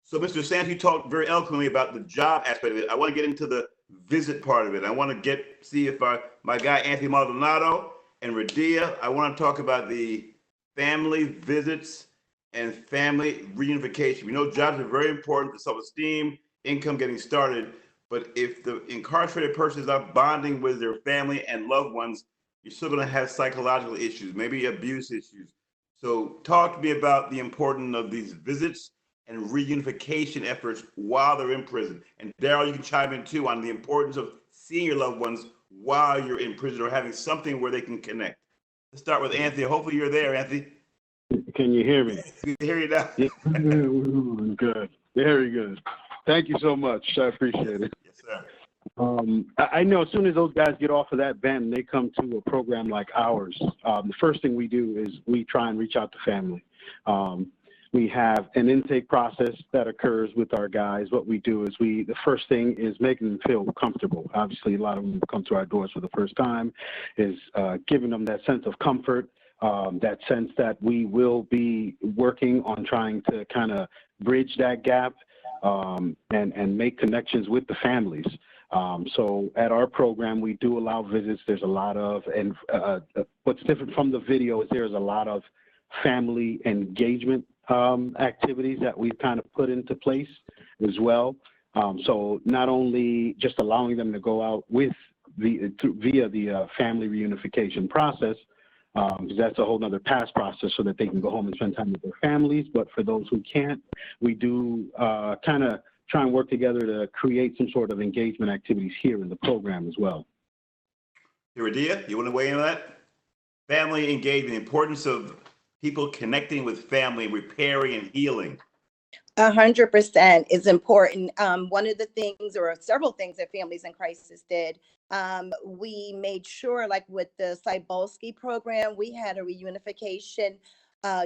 So, Mr. Sands, you talked very eloquently about the job aspect of it. I want to get into the visit part of it. I want to see if my guy Anthony Maldonado and Radyyah, I want to talk about the family visits and family reunification. We know jobs are very important to self-esteem, income, getting started. But if the incarcerated person is not bonding with their family and loved ones, you're still going to have psychological issues, maybe abuse issues. So talk to me about the importance of these visits and reunification efforts while they're in prison. And Daryl, you can chime in too on the importance of seeing your loved ones while you're in prison or having something where they can connect. Let's start with Anthony. Hopefully you're there, Anthony. Can you hear me? We can hear you now. Good. Very good. Thank you so much. I appreciate it. Yes, sir. I know as soon as those guys get off of that bench and they come to a program like ours, the first thing we do is we try and reach out to family. We have an intake process that occurs with our guys. What we do is the first thing is making them feel comfortable. Obviously, a lot of them come to our doors for the first time, is giving them that sense of comfort, that sense that we will be working on trying to kind of bridge that gap and make connections with the families. So at our program, we do allow visits. There's a lot of, and what's different from the video is there's a lot of family engagement activities that we've kind of put into place as well. So not only just allowing them to go out with via the family reunification process, because that's a whole nother pass process so that they can go home and spend time with their families. But for those who can't, we do kind of try and work together to create some sort of engagement activities here in the program as well. Radyyah, you want to weigh in on that? Family engagement, the importance of people connecting with family, repairing and healing? 100% is important. One of the things, or several things that Families in Crisis did, we made sure, like with the Cybulski program, we had a reunification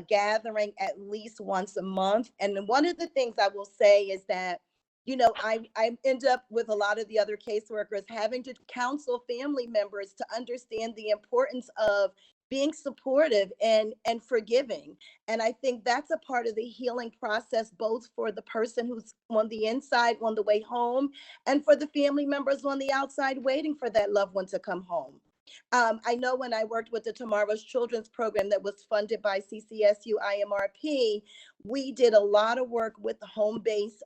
gathering at least once a month. And one of the things I will say is that, you know, I end up with a lot of the other caseworkers having to counsel family members to understand the importance of being supportive and forgiving. And I think that's a part of the healing process, both for the person who's on the inside on the way home, and for the family members on the outside waiting for that loved one to come home. I know when I worked with the Tomorrow's Children's program that was funded by CCSU IMRP, we did a lot of work with home-based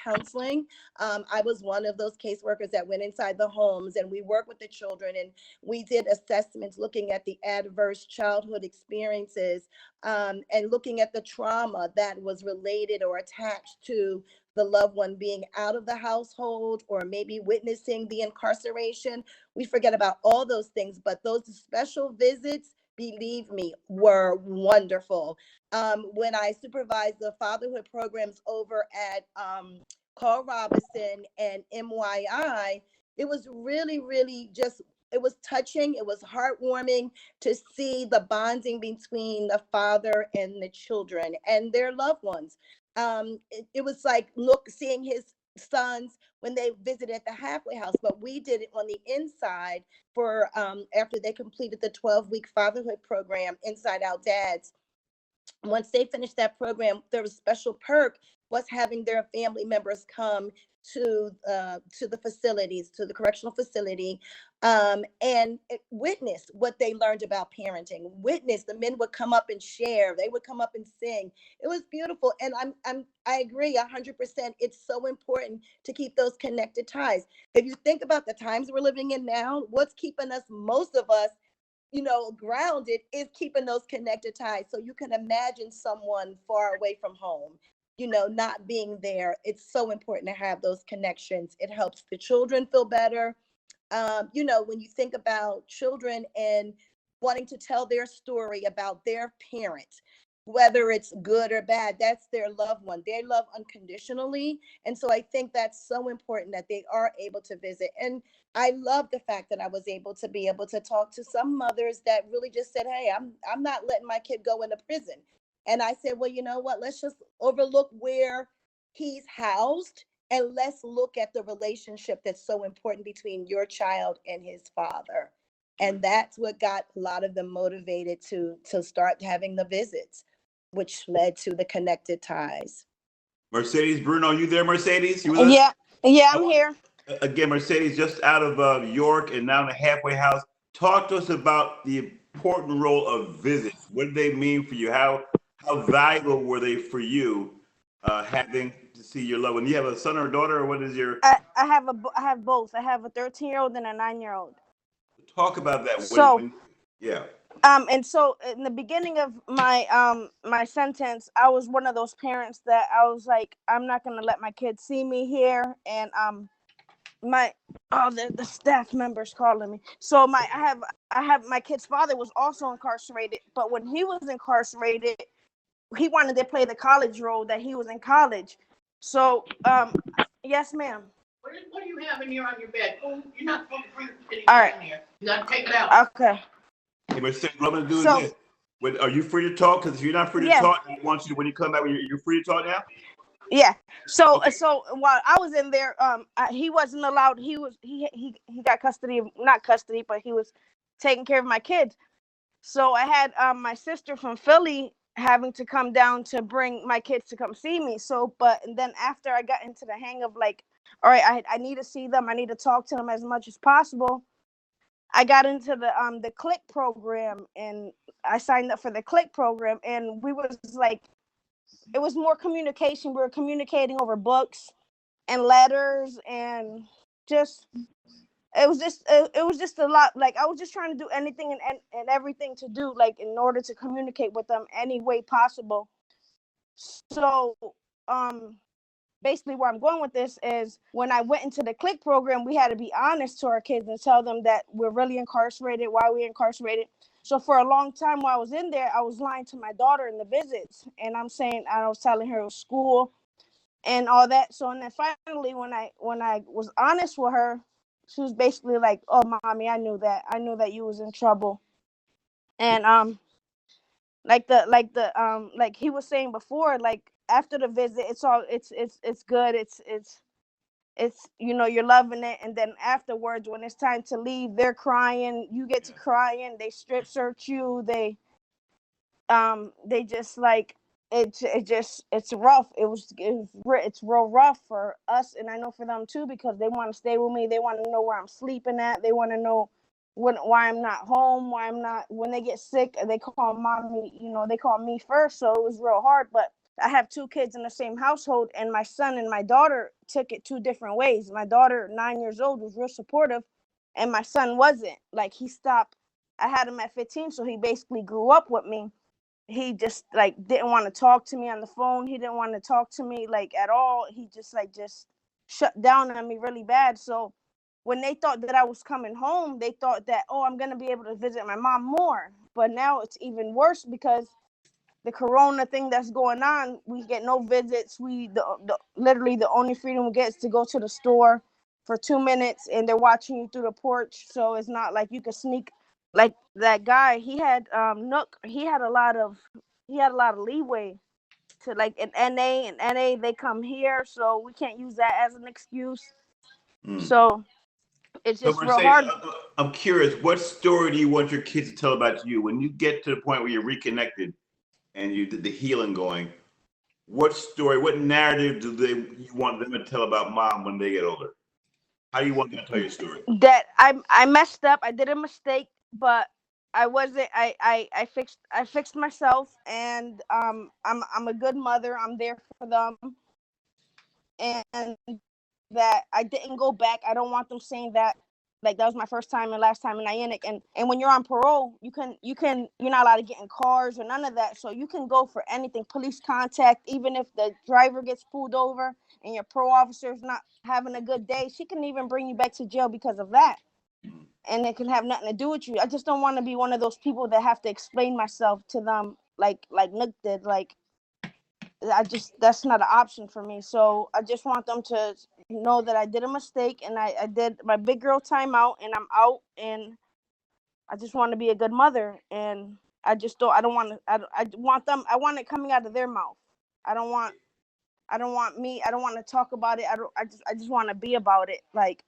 counseling. I was one of those caseworkers that went inside the homes, and we worked with the children, and we did assessments looking at the adverse childhood experiences, and looking at the trauma that was related or attached to the loved one being out of the household, or maybe witnessing the incarceration. We forget about all those things, but those special visits, believe me, were wonderful. When I supervised the fatherhood programs over at Carl Robinson and MYI, it was really, really just, it was touching. It was heartwarming to see the bonding between the father and the children and their loved ones. It was like seeing his sons when they visited at the halfway house, but we did it on the inside for after they completed the 12-week fatherhood program, Inside Out Dads. Once they finished that program, there was a special perk was having their family members come to the facilities, to the correctional facility, and witness what they learned about parenting. Witness, the men would come up and share. They would come up and sing. It was beautiful, and I agree 100%. It's so important to keep those connected ties. If you think about the times we're living in now, what's keeping us, most of us, you know, grounded, is keeping those connected ties. So you can imagine someone far away from home, you know, not being there. It's so important to have those connections. It helps the children feel better. You know, when you think about children and wanting to tell their story about their parent, whether it's good or bad, that's their loved one. They love unconditionally. And so I think that's so important that they are able to visit. And I love the fact that I was able to talk to some mothers that really just said, hey, I'm not letting my kid go into prison. And I said, well, you know what, let's just overlook where he's housed, and let's look at the relationship that's so important between your child and his father. And that's what got a lot of them motivated to start having the visits, which led to the connected ties. Mercedes, Bruno, you there, Mercedes? You with us? Yeah, I'm here. Again, Mercedes, just out of York and now in the halfway house. Talk to us about the important role of visits. What did they mean for you? How valuable were they for you, having to see your loved one? You have a son or a daughter, or what is your? I have both. I have a 13-year-old and a 9-year-old. Talk about that. Yeah. And so in the beginning of my my sentence, I was one of those parents that I was like, I'm not gonna let my kids see me here. And the staff members calling me. So I have my kid's father was also incarcerated, but when he was incarcerated, he wanted to play the college role that he was in college. So yes, ma'am. What do you have in here on your bed? Oh, you're not supposed to bring anything All right. in here. You gotta take it out. Okay. Hey, Mercedes, what I'm gonna do is this. Are you free to talk? Because if you're not free to talk, I want you to, when you come back, you're free to talk now? Yeah. So while I was in there, he wasn't allowed. He got custody, not custody, but he was taking care of my kids. So I had my sister from Philly having to come down to bring my kids to come see me. And then after I got into the hang of like, all right, I need to see them. I need to talk to them as much as possible. I got into the CLIC program, and I signed up for the CLIC program, and it was more communication. We were communicating over books and letters, and it was just a lot. Like, I was just trying to do anything and everything to do, like, in order to communicate with them any way possible. So basically where I'm going with this is, when I went into the CLIC program, we had to be honest to our kids and tell them that we're really incarcerated, why we're incarcerated. So for a long time while I was in there, I was lying to my daughter in the visits, and I was telling her it was school and all that. So and then finally, when I was honest with her, she was basically like, "Oh, mommy, I knew that you was in trouble." And like he was saying before, like after the visit, it's good, it's you're loving it, and then afterwards when it's time to leave, they're crying, you get to crying, they strip search you, they just like it's rough. It's real rough for us, and I know for them too, because they want to stay with me, they want to know where I'm sleeping at, they want to know why I'm not home, why I'm not, when they get sick they call mommy, they call me first. So it was real hard. But I have two kids in the same household, and my son and my daughter took it two different ways. My daughter, 9 years old, was real supportive, and my son wasn't. Like, he stopped. I had him at 15, so he basically grew up with me. He just like didn't want to talk to me on the phone. He didn't want to talk to me like at all. He just shut down on me really bad. So when they thought that I was coming home, they thought that, oh, I'm gonna be able to visit my mom more. But now it's even worse because the corona thing that's going on, we get no visits. Literally the only freedom we get is to go to the store for 2 minutes, and they're watching you through the porch. So it's not like you could sneak. Like that guy, he had Nook. He had a lot of leeway to, like, in NA. They come here, so we can't use that as an excuse. So it's just real hard. I'm curious, what story do you want your kids to tell about you when you get to the point where you're reconnected and you did the healing going? What story, what narrative you want them to tell about mom when they get older? How do you want them to tell your story? That I messed up. I did a mistake, but I wasn't. I fixed myself, and I'm a good mother. I'm there for them, and that I didn't go back. I don't want them saying that, like, that was my first time and last time in Ionic. And when you're on parole, you're not allowed to get in cars or none of that. So you can go for anything, police contact, even if the driver gets pulled over and your parole officer's not having a good day, she can even bring you back to jail because of that. And it can have nothing to do with you. I just don't want to be one of those people that have to explain myself to them like Nook did. Like, that's not an option for me. So I just want them to know that I did a mistake, and I did my big girl timeout, and I'm out, and I just want to be a good mother. And I want it coming out of their mouth. I don't want to talk about it. I just want to be about it. Like,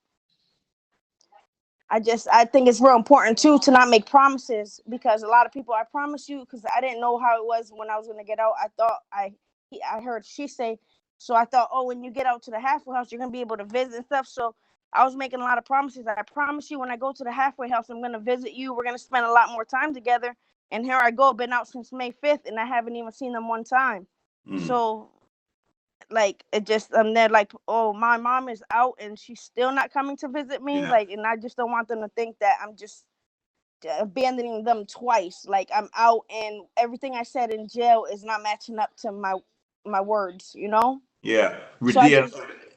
I think it's real important too to not make promises, because a lot of people, I promise you, because I didn't know how it was when I was going to get out. I thought I heard she say, so I thought, oh, when you get out to the halfway house, you're going to be able to visit and stuff. So I was making a lot of promises. I promise you, when I go to the halfway house, I'm going to visit you. We're going to spend a lot more time together. And here I go, been out since May 5th, and I haven't even seen them one time. So, like, it just, they're like, oh, my mom is out and she's still not coming to visit me. Like, and I just don't want them to think that I'm just abandoning them twice. Like, I'm out and everything I said in jail is not matching up to my words, Yeah, Radyyah,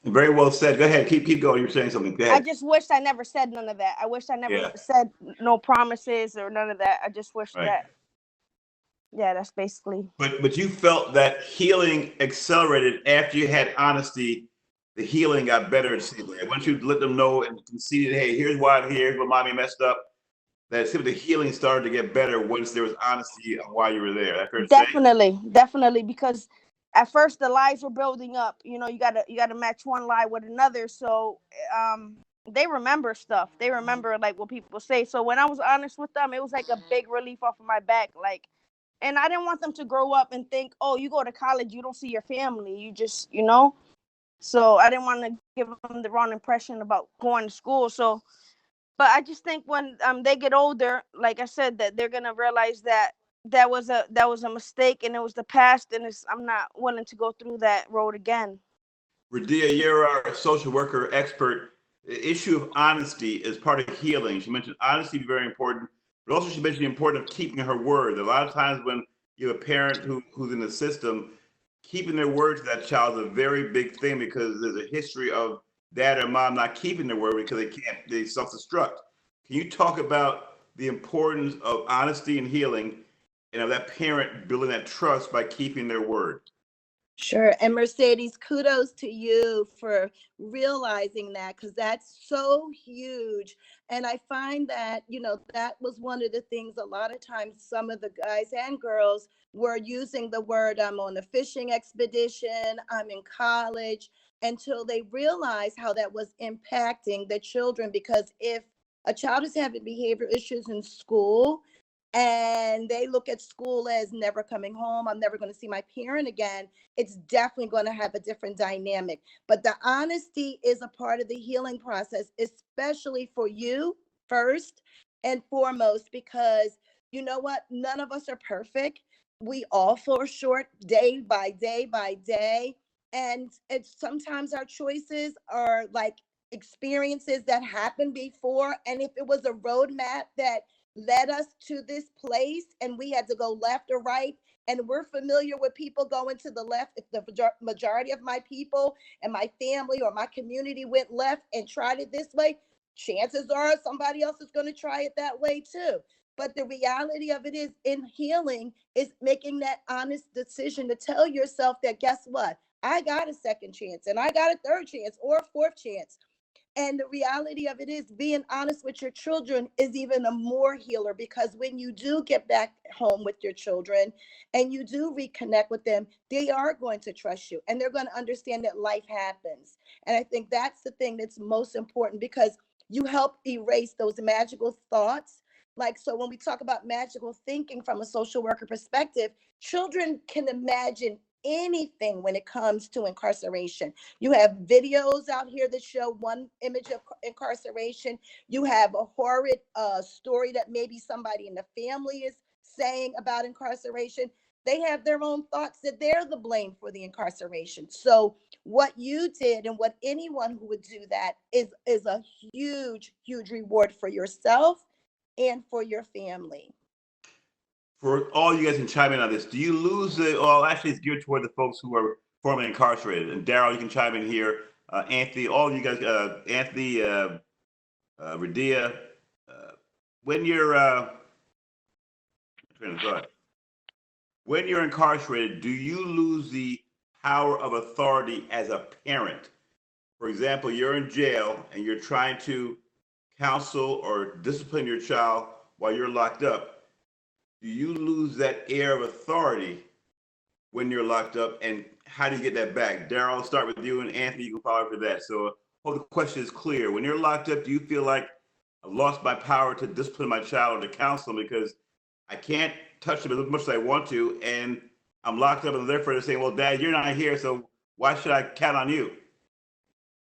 very well said. Go ahead, keep going. You're saying something. Go ahead. I just wish I never said none of that. I wish I never said no promises or none of that. I just wish that. Yeah, that's basically. But you felt that healing accelerated after you had honesty. The healing got better. Once you let them know and conceded, hey, here's why I'm here, here's what mommy messed up. That the healing started to get better once there was honesty on why you were there. That's fair to say? Definitely, because at first the lies were building up. You gotta match one lie with another. So they remember stuff. They remember, like, what people say. So when I was honest with them, it was like a big relief off of my back. Like, and I didn't want them to grow up and think, oh, you go to college, you don't see your family. You just, So I didn't want to give them the wrong impression about going to school. So, but I just think when they get older, like I said, that they're gonna realize that that was a mistake, and it was the past, and I'm not willing to go through that road again. Radyyah, you're our social worker expert. The issue of honesty is part of healing. She mentioned honesty is very important, but also she mentioned the importance of keeping her word. A lot of times when you have a parent who's in the system, keeping their word to that child is a very big thing, because there's a history of dad or mom not keeping their word because they self-destruct. Can you talk about the importance of honesty and healing, and of that parent building that trust by keeping their word. Sure. And Mercedes, kudos to you for realizing that, because that's so huge. And I find that, that was one of the things a lot of times some of the guys and girls were using the word, I'm on a fishing expedition, I'm in college, until they realized how that was impacting the children. Because if a child is having behavior issues in school, and they look at school as never coming home, I'm never going to see my parent again, it's definitely going to have a different dynamic. But the honesty is a part of the healing process, especially for you first and foremost, because you know what? None of us are perfect. We all fall short day by day by day. And it's sometimes our choices are like experiences that happened before. And if it was a roadmap that led us to this place and we had to go left or right, and we're familiar with people going to the left, if the majority of my people and my family or my community went left and tried it this way, chances are somebody else is going to try it that way too. But the reality of it is, in healing, is making that honest decision to tell yourself that, guess what? I got a second chance, and I got a third chance or a fourth chance. And the reality of it is, being honest with your children is even a more healer, because when you do get back home with your children and you do reconnect with them, they are going to trust you and they're going to understand that life happens. And I think that's the thing that's most important, because you help erase those magical thoughts. Like, so when we talk about magical thinking from a social worker perspective, children can imagine anything when it comes to incarceration. You have videos out here that show one image of incarceration. You have a horrid story that maybe somebody in the family is saying about incarceration. They have their own thoughts that they're the blame for the incarceration. So what you did, and what anyone who would do that, is a huge, huge reward for yourself and for your family. For all you guys can chime in on this, do you lose the, well, actually it's geared toward the folks who are formerly incarcerated. And Daryl, you can chime in here. Anthony, all you guys, Anthony, Radyyah, when you're, when you're incarcerated, do you lose the power of authority as a parent? For example, you're in jail and you're trying to counsel or discipline your child while you're locked up. Do you lose that air of authority when you're locked up, and how do you get that back? Daryl, I'll start with you, and Anthony, you can follow after that. So I hope the question is clear. When you're locked up, do you feel like I've lost my power to discipline my child or to counsel them because I can't touch them as much as I want to, and I'm locked up, and therefore they're saying, well, Dad, you're not here, so why should I count on you?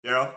Daryl?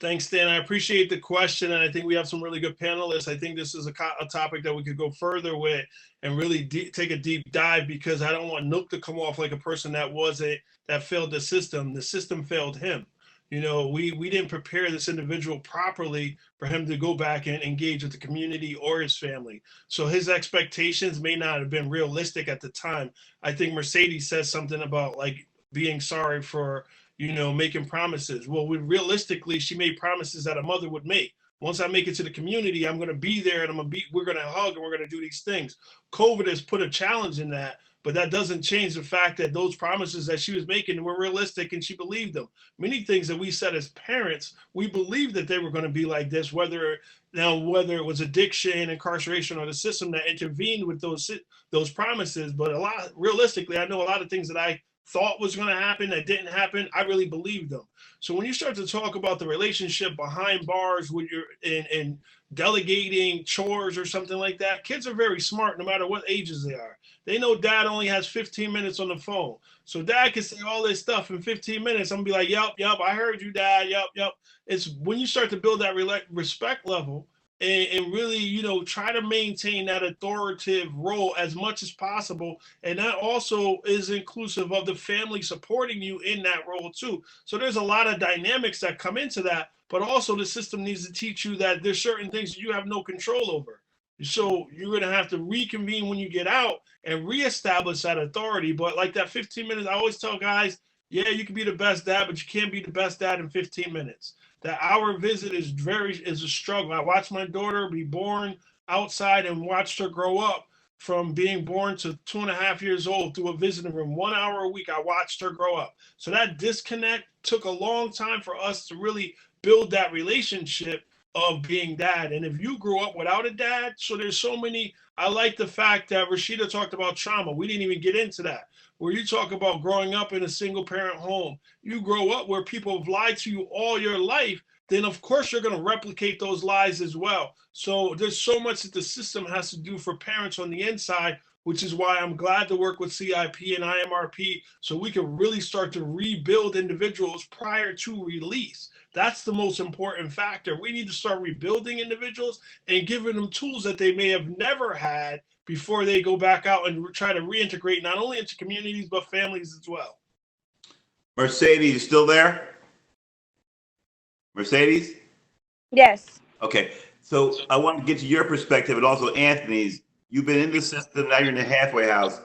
Thanks, Stan. I appreciate the question, and I think we have some really good panelists. I think this is a topic that we could go further with and really take a deep dive, because I don't want Nook to come off like a person that failed the system. The system failed him. You know, we didn't prepare this individual properly for him to go back and engage with the community or his family. So his expectations may not have been realistic at the time. I think Mercedes says something about like being sorry for, making promises. Well, realistically, she made promises that a mother would make. Once I make it to the community, I'm going to be there, and we're going to hug, and we're going to do these things. COVID has put a challenge in that, but that doesn't change the fact that those promises that she was making were realistic, and she believed them. Many things that we said as parents, we believed that they were going to be like this, whether it was addiction, incarceration, or the system that intervened with those promises. But realistically, I know a lot of things that I thought was going to happen that didn't happen. I really believed them. So when you start to talk about the relationship behind bars when you're in delegating chores or something like that, kids are very smart no matter what ages they are. They know Dad only has 15 minutes on the phone. So Dad can say all this stuff in 15 minutes. I'm going to be like, yep, I heard you, Dad. Yep. It's when you start to build that respect level and really, try to maintain that authoritative role as much as possible. And that also is inclusive of the family supporting you in that role too. So there's a lot of dynamics that come into that, but also the system needs to teach you that there's certain things that you have no control over. So you're going to have to reconvene when you get out and reestablish that authority. But like that 15 minutes, I always tell guys, yeah, you can be the best dad, but you can't be the best dad in 15 minutes. that our visit is a struggle. I watched my daughter be born outside and watched her grow up from being born to 2.5 years old through a visiting room. 1 hour a week, I watched her grow up. So that disconnect took a long time for us to really build that relationship of being dad. And if you grew up without a dad, so there's so many, I like the fact that Rashida talked about trauma. We didn't even get into that. Where you talk about growing up in a single parent home, you grow up where people have lied to you all your life, then of course you're going to replicate those lies as well. So there's so much that the system has to do for parents on the inside, which is why I'm glad to work with CIP and IMRP so we can really start to rebuild individuals prior to release. That's the most important factor. We need to start rebuilding individuals and giving them tools that they may have never had before they go back out and try to reintegrate not only into communities, but families as well. Mercedes, you still there? Mercedes? Yes. Okay, so I want to get to your perspective and also Anthony's. You've been in the system, now you're in the halfway house.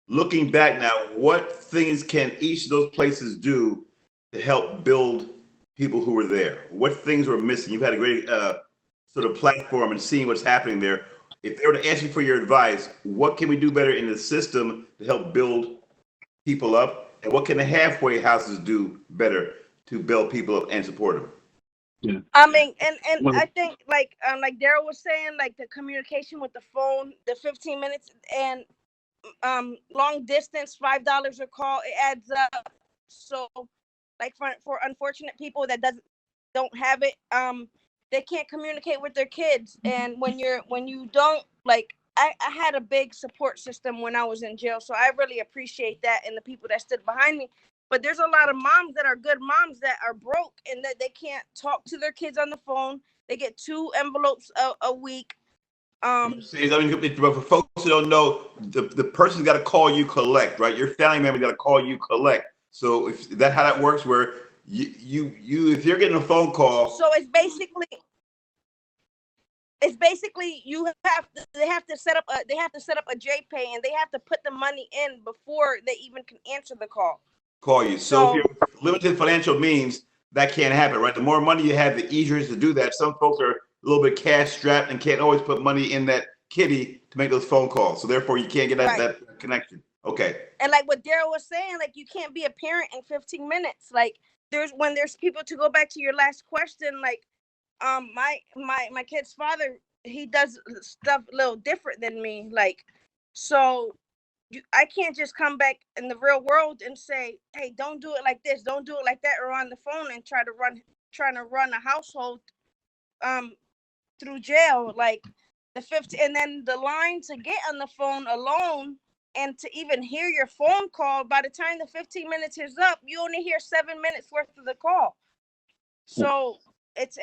Looking back now, what things can each of those places do to help build people who were there? What things were missing? You've had a great sort of platform and seeing what's happening there. If they were to ask you for your advice, what can we do better in the system to help build people up? And what can the halfway houses do better to build people up and support them? Yeah. I mean, and I think like Daryl was saying, like the communication with the phone, the 15 minutes and long distance, $5 a call, it adds up. So like for unfortunate people that don't have it, they can't communicate with their kids. And when you don't, like I had a big support system when I was in jail, so I really appreciate that and the people that stood behind me. But there's a lot of moms that are good moms that are broke and that they can't talk to their kids on the phone. They get 2 envelopes a week. See, I mean, but for folks who don't know, the person's got to call you collect, right? Your family member got to call you collect. So if that how that works, where you if you're getting a phone call, so it's basically they have to set up a JPay and they have to put the money in before they even can answer the call. Call you. So if you're limited financial means, that can't happen, right? The more money you have, the easier it is to do that. Some folks are a little bit cash strapped and can't always put money in that kitty to make those phone calls. So therefore, you can't get that connection. Okay. And like what Daryl was saying, like you can't be a parent in 15 minutes. Like there's people, to go back to your last question, like my kid's father, he does stuff a little different than me. Like, so I can't just come back in the real world and say, hey, don't do it like this, don't do it like that, or on the phone and trying to run a household through jail. Like the 50, and then the line to get on the phone alone and to even hear your phone call, by the time the 15 minutes is up, you only hear 7 minutes worth of the call. So it's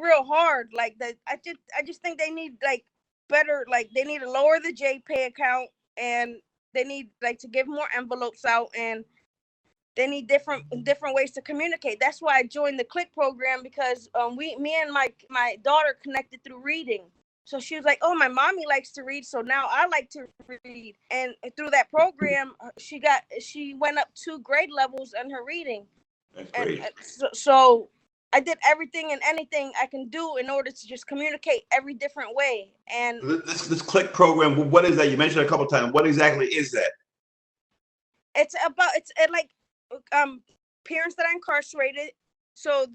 real hard. Like that, I just think they need like better, like they need to lower the JPay account, and they need like to give more envelopes out, and they need different ways to communicate. That's why I joined the Click program, because me and my daughter connected through reading. So she was like, oh, my mommy likes to read, so now I like to read. And through that program, she went up 2 grade levels in her reading. That's great. And so I did everything and anything I can do in order to just communicate every different way. And this Click program, what is that? You mentioned it a couple of times. What exactly is that? It's like parents that are incarcerated. So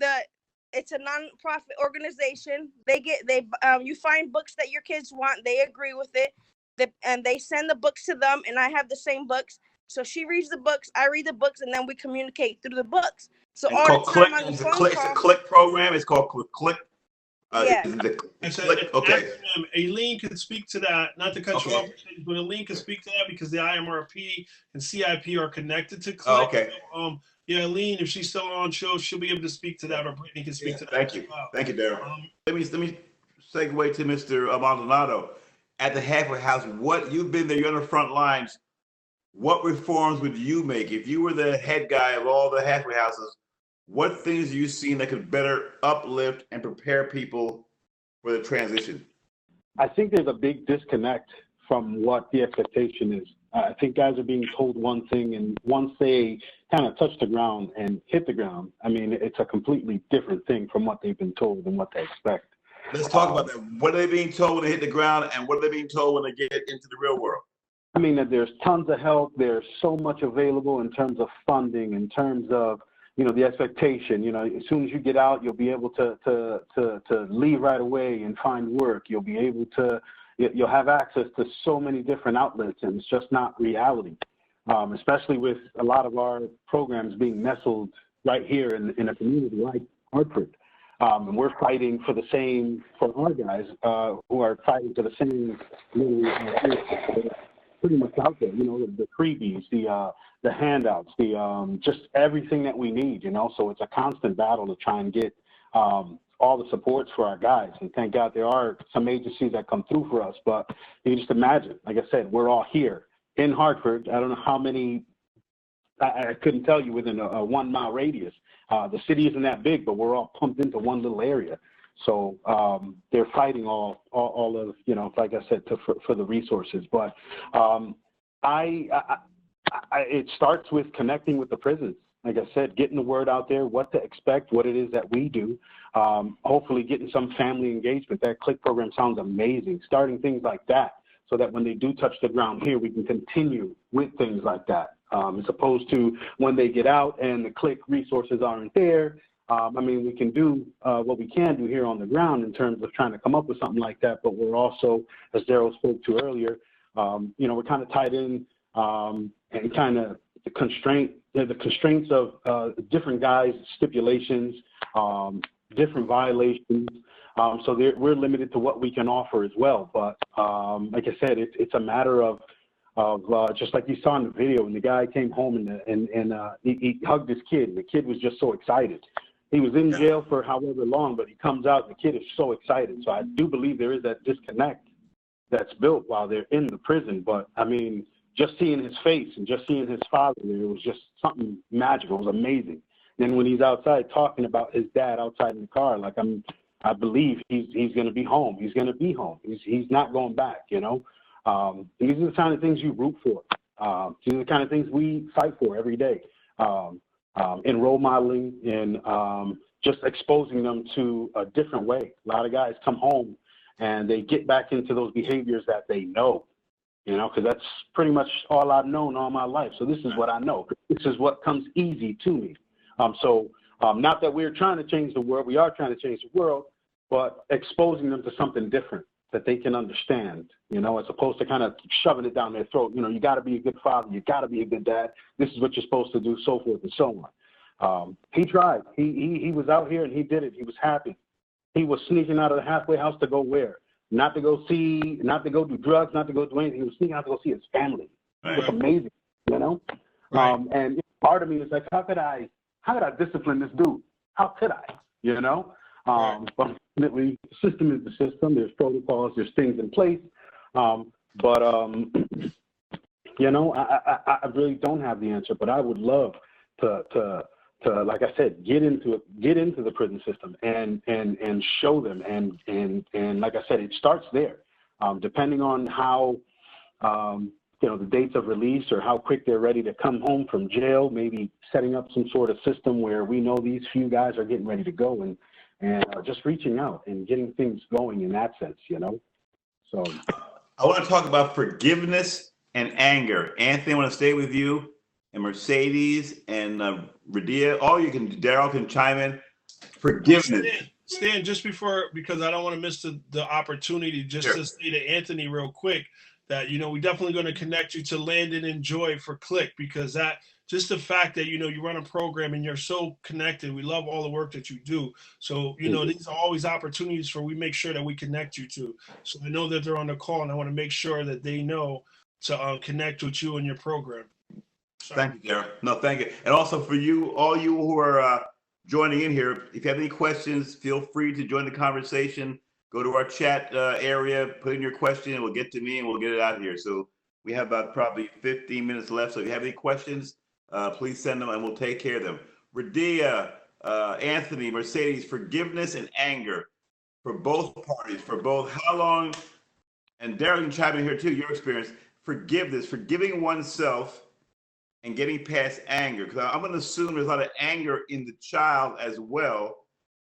it's a non-profit organization. You find books that your kids want. They agree with it, and they send the books to them. And I have the same books. So she reads the books, I read the books, and then we communicate through the books. So It's all called the time Click. on the It's phone a Click program. It's called Click. Yeah. Okay. Aileen can speak to that. Not to cut you off, but Aileen can speak to that because the IMRP and CIP are connected to Click. Oh, okay. So, yeah, Aileen, if she's still on, she'll be able to speak to that, or Brittany can speak to that. Thank you. Thank you, Daryl. Let me segue to Mr. Maldonado. At the halfway house, what you've been there, you're on the front lines. What reforms would you make if you were the head guy of all the halfway houses? What things have you seen that could better uplift and prepare people for the transition? I think there's a big disconnect from what the expectation is. I think guys are being told one thing, and once they kind of touch the ground and hit the ground, I mean, it's a completely different thing from what they've been told and what they expect. Let's talk about that. What are they being told when they hit the ground, and what are they being told when they get into the real world? I mean, that there's tons of help. There's so much available in terms of funding, in terms of, you know, the expectation. You know, as soon as you get out, you'll be able to leave right away and find work. You'll be able to, you'll have access to so many different outlets, and it's just not reality, especially with a lot of our programs being nestled right here in a community like Hartford. And we're fighting for the same, for our guys who are fighting for the same, pretty much out there, you know, the freebies, the handouts, just everything that we need, you know. So it's a constant battle to try and get all the supports for our guys. And thank God there are some agencies that come through for us. But you can just imagine, like I said, we're all here in Hartford. I don't know how many, I couldn't tell you within a 1 mile radius. The city isn't that big, but we're all pumped into one little area. So they're fighting all of, you know, like I said, for the resources. But it starts with connecting with the prisons. Like I said, getting the word out there, what to expect, what it is that we do. Hopefully getting some family engagement. That CLICK program sounds amazing. Starting things like that so that when they do touch the ground here, we can continue with things like that. As opposed to when they get out and the CLICK resources aren't there. I mean, we can do what we can do here on the ground in terms of trying to come up with something like that, but we're also, as Daryl spoke to earlier, you know, we're kind of tied in and kind of the constraints of different guys' stipulations, different violations. So we're limited to what we can offer as well. But like I said, it's a matter of just like you saw in the video, when the guy came home and he hugged his kid, and the kid was just so excited. He was in jail for however long, but he comes out and the kid is so excited. So I do believe there is that disconnect that's built while they're in the prison. But I mean, just seeing his face and just seeing his father there, it was just something magical. It was amazing. Then when he's outside talking about his dad outside in the car, like I believe he's going to be home. He's going to be home. He's not going back, you know. These are the kind of things you root for. These are the kind of things we fight for every day. In role modeling and just exposing them to a different way. A lot of guys come home and they get back into those behaviors that they know, you know, because that's pretty much all I've known all my life. So this is what I know. This is what comes easy to me. Not that we're trying to change the world. We are trying to change the world, but exposing them to something different that they can understand, you know, as opposed to kind of shoving it down their throat. You know, you got to be a good father. You got to be a good dad. This is what you're supposed to do, so forth and so on. He tried. He was out here and he did it. He was happy. He was sneaking out of the halfway house to go where? Not to go see, not to go do drugs, not to go do anything. He was sneaking out to go see his family. It was amazing, you know? Right. And part of me is like, how could I discipline this dude? How could I, you know? But ultimately, the system is the system. There's protocols, there's things in place. You know, I really don't have the answer, but I would love to like I said, get into the prison system and show them. And like I said, it starts there. Depending on how, you know, the dates of release or how quick they're ready to come home from jail, maybe setting up some sort of system where we know these few guys are getting ready to go and just reaching out and getting things going in that sense, you know? So I want to talk about forgiveness and anger. Anthony, I want to stay with you, and Mercedes and Radyyah. Daryl can chime in. Forgiveness. Stan, just before, because I don't want to miss the opportunity, just to say to Anthony real quick that, you know, we're definitely going to connect you to Landon and Joy for CLICK, because that, just the fact that, you know, you run a program and you're so connected. We love all the work that you do. So, you know, these are always opportunities for we make sure that we connect you to. So I know that they're on the call, and I want to make sure that they know to connect with you and your program. Sorry. Thank you, Daryl. No, thank you. And also for you, all you who are joining in here, if you have any questions, feel free to join the conversation. Go to our chat area, put in your question, and we'll get to me and we'll get it out here. So we have about probably 15 minutes left. So if you have any questions, please send them and we'll take care of them. Radyyah, Anthony, Mercedes, forgiveness and anger for both parties, for both how long, and Daryl can chime in here too, your experience, forgiveness, forgiving oneself and getting past anger. Because I'm going to assume there's a lot of anger in the child as well.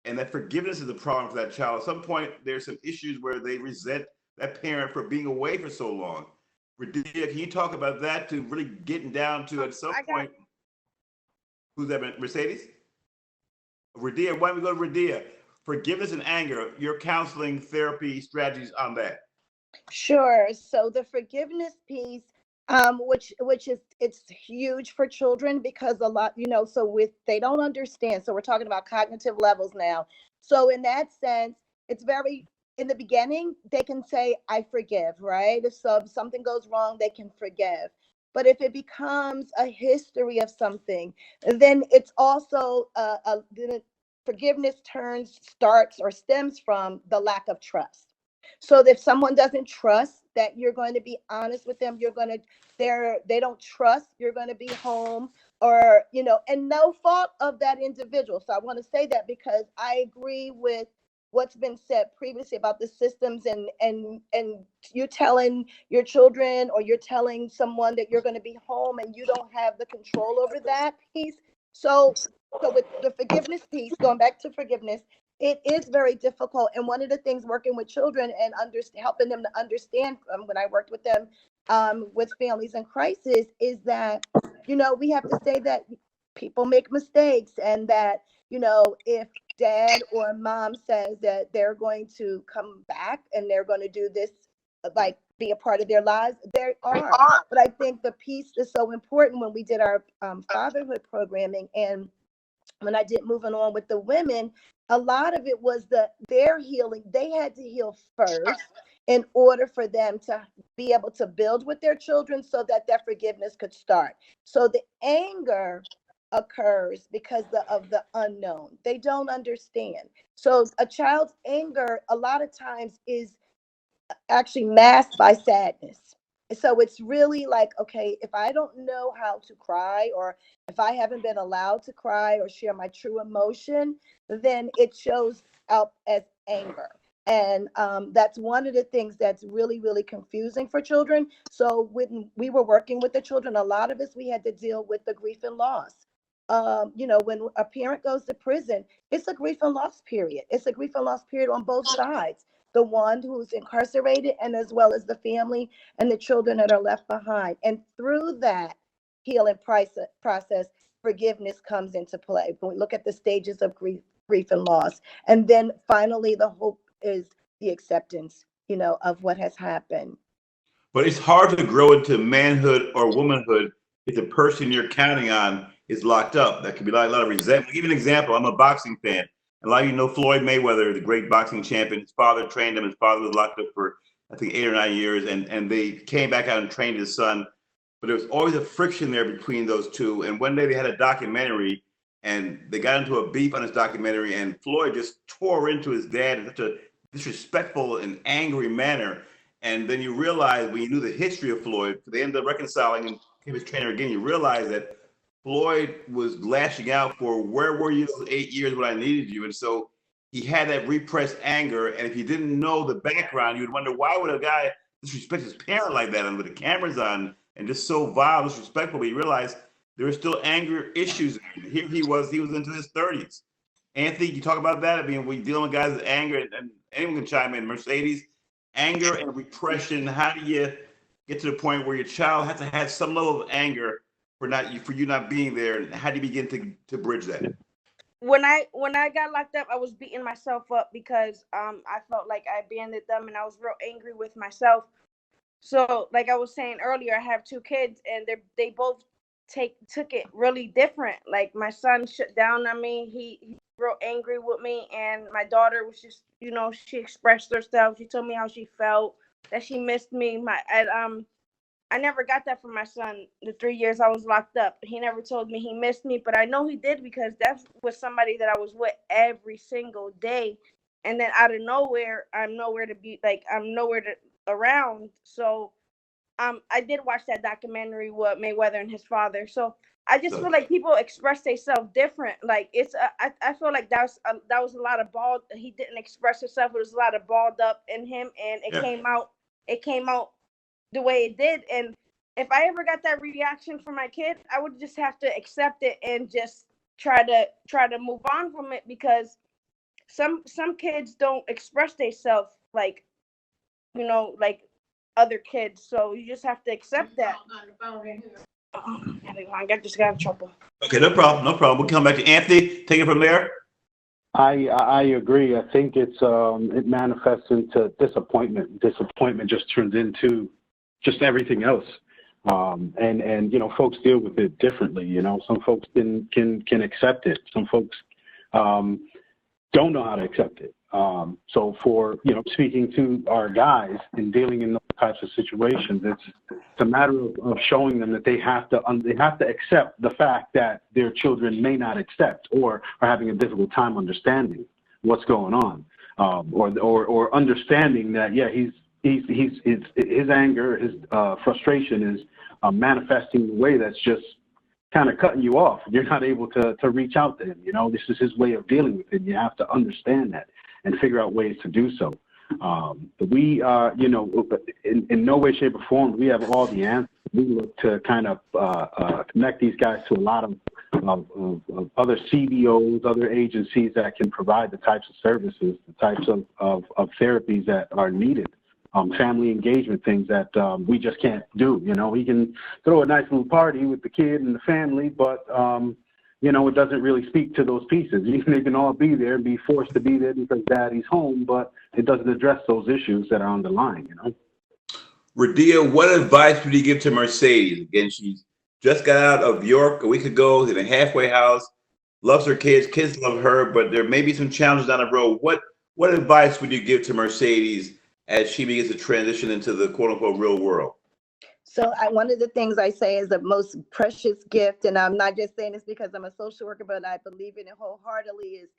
And that forgiveness is a problem for that child. At some point, there's some issues where they resent that parent for being away for so long. Radyyah, can you talk about that to really getting down to at some point? Who's that? Mercedes? Radyyah, why don't we go to Radyyah? Forgiveness and anger, your counseling therapy strategies on that. Sure. So the forgiveness piece, which is it's huge for children because a lot, so they don't understand. So we're talking about cognitive levels now. So in that sense, it's very in the beginning, they can say, I forgive, right? If something goes wrong, they can forgive. But if it becomes a history of something, then it's also forgiveness starts or stems from the lack of trust. So if someone doesn't trust that you're going to be honest with them, they don't trust you're going to be home, or and no fault of that individual. So I want to say that because I agree with what's been said previously about the systems and you telling your children or you're telling someone that you're going to be home and you don't have the control over that piece. So with the forgiveness piece, going back to forgiveness, it is very difficult. And one of the things working with children and helping them to understand when I worked with them with families in crisis is that, we have to say that people make mistakes, and that, if dad or mom says that they're going to come back and they're going to do this, like be a part of their lives, they are. But I think the piece is so important when we did our fatherhood programming, and when I did moving on with the women, a lot of it was their healing. They had to heal first in order for them to be able to build with their children so that their forgiveness could start. So the anger occurs because of the unknown. They don't understand. So a child's anger a lot of times is actually masked by sadness. So it's really like, okay, if I don't know how to cry, or if I haven't been allowed to cry or share my true emotion, then it shows up as anger. And that's one of the things that's really, really confusing for children. So when we were working with the children, a lot of us, we had to deal with the grief and loss. When a parent goes to prison, it's a grief and loss period. It's a grief and loss period on both sides. The one who's incarcerated, and as well as the family and the children that are left behind. And through that healing process, forgiveness comes into play. When we look at the stages of grief and loss. And then finally, the hope is the acceptance, of what has happened. But it's hard to grow into manhood or womanhood if the person you're counting on is locked up. That could be like a lot of resentment. I'll give you an example. I'm a boxing fan. A lot of you know Floyd Mayweather, the great boxing champion. His father trained him. His father was locked up for, I think, 8 or 9 years. And they came back out and trained his son. But there was always a friction there between those two. And one day they had a documentary, and they got into a beef on this documentary, and Floyd just tore into his dad in such a disrespectful and angry manner. And then you realize, when you knew the history of Floyd, they ended up reconciling and became his trainer again. You realize that Floyd was lashing out for, where were you those 8 years when I needed you? And so he had that repressed anger. And if you didn't know the background, you would wonder, why would a guy disrespect his parent like that, and with the cameras on, and just so vile, disrespectful? But you realize there were still anger issues. Here he was into his 30s. Anthony, you talk about that? I mean, we dealing with guys with anger, and anyone can chime in. Mercedes, anger and repression. How do you get to the point where your child has to have some level of anger for you not being there, and how do you begin to bridge that? When I got locked up, I was beating myself up because I felt like I abandoned them, and I was real angry with myself. So like I was saying earlier, I have 2 kids, and they both took it really different. Like my son shut down on me. He real angry with me, and my daughter was just, she expressed herself. She told me how she felt, that she missed me. I never got that from my son the 3 years I was locked up. He never told me he missed me, but I know he did, because that was somebody that I was with every single day. And then out of nowhere, I'm nowhere to be, like, I'm nowhere around. So I did watch that documentary with Mayweather and his father. So I just feel like people express themselves different. Like I feel like that was a lot of balled. He didn't express himself. It was a lot of balled up in him, and it came out the way it did. And if I ever got that reaction from my kid, I would just have to accept it and just try to move on from it, because some kids don't express themselves like, like other kids. So you just have to accept that. I just got in trouble. Okay, no problem, no problem. We'll come back to Anthony. Take it from there. I agree. I think it manifests into disappointment. Disappointment just turns into just everything else. And folks deal with it differently. Some folks can accept it. Some folks don't know how to accept it. So for speaking to our guys and dealing in those types of situations, it's a matter of showing them that they have to accept the fact that their children may not accept or are having a difficult time understanding what's going on, or understanding that his anger, his frustration is manifesting in a way that's just kind of cutting you off. You're not able to reach out to him. This is his way of dealing with it. You have to understand that and figure out ways to do so. We in no way, shape, or form, we have all the answers. We look to kind of connect these guys to a lot of other CBOs, other agencies that can provide the types of services, the types of therapies that are needed. Family engagement, things that we just can't do. We can throw a nice little party with the kid and the family, but it doesn't really speak to those pieces. They can all be there and be forced to be there because daddy's home, but it doesn't address those issues that are underlying. Radyyah, what advice would you give to Mercedes? Again, she's just got out of York a week ago in a halfway house, loves her kids love her, but there may be some challenges down the road. What advice would you give to Mercedes as she begins to transition into the quote unquote real world? So one of the things I say is the most precious gift, and I'm not just saying this because I'm a social worker, but I believe in it wholeheartedly, is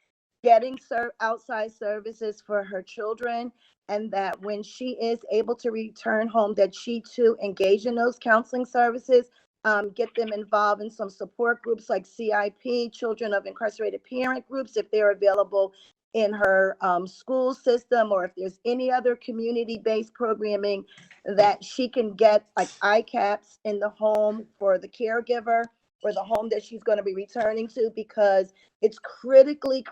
getting outside services for her children, and that when she is able to return home, that she too engage in those counseling services, get them involved in some support groups like CIP, Children of Incarcerated Parent groups, if they're available in her school system, or if there's any other community-based programming that she can get, like ICAPs in the home for the caregiver or the home that she's going to be returning to, because it's critically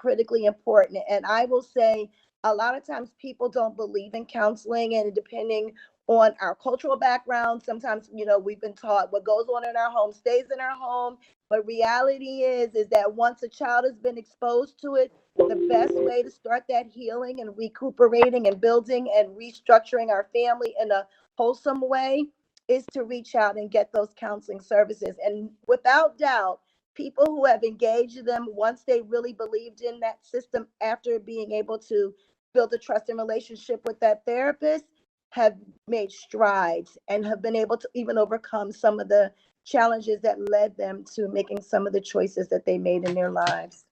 important. And I will say a lot of times people don't believe in counseling, and depending on our cultural background, sometimes, we've been taught what goes on in our home stays in our home. But reality is that once a child has been exposed to it, the best way to start that healing and recuperating and building and restructuring our family in a wholesome way is to reach out and get those counseling services. And without doubt, people who have engaged them, once they really believed in that system after being able to build a trusting relationship with that therapist, have made strides and have been able to even overcome some of the challenges that led them to making some of the choices that they made in their lives.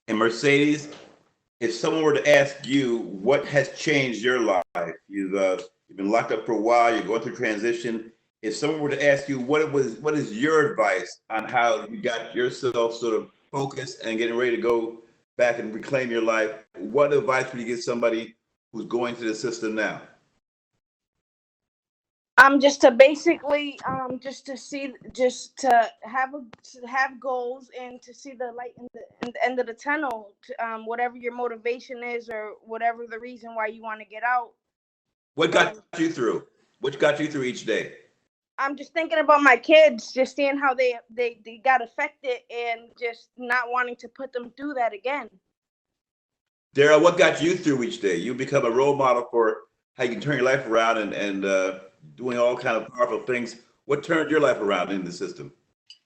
And Mercedes, if someone were to ask you what has changed your life, you've been locked up for a while, you're going through transition. If someone were to ask you what is your advice on how you got yourself sort of focused and getting ready to go back and reclaim your life, what advice would you give somebody who's going through the system now? Just to basically, just to have goals and to see the light in the end of the tunnel. Whatever your motivation is, or whatever the reason why you want to get out. What got you through? What got you through each day? I'm just thinking about my kids, just seeing how they got affected, and just not wanting to put them through that again. Daryl, what got you through each day? You become a role model for how you can turn your life around and doing all kind of powerful things. What turned your life around in the system?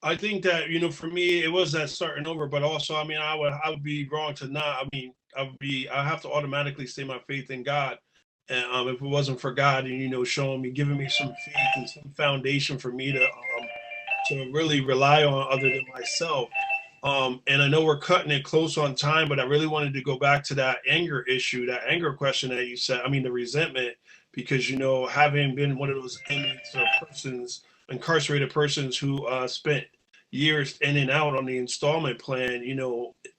I think that, for me, it was that starting over, but also, I would be wrong to not, I have to automatically say my faith in God. And if it wasn't for God and, showing me, giving me some faith and some foundation for me to really rely on other than myself. And I know we're cutting it close on time, but I really wanted to go back to that anger issue, that anger question that you said, the resentment, because, having been one of those inmates or incarcerated persons who spent, years in and out on the installment plan,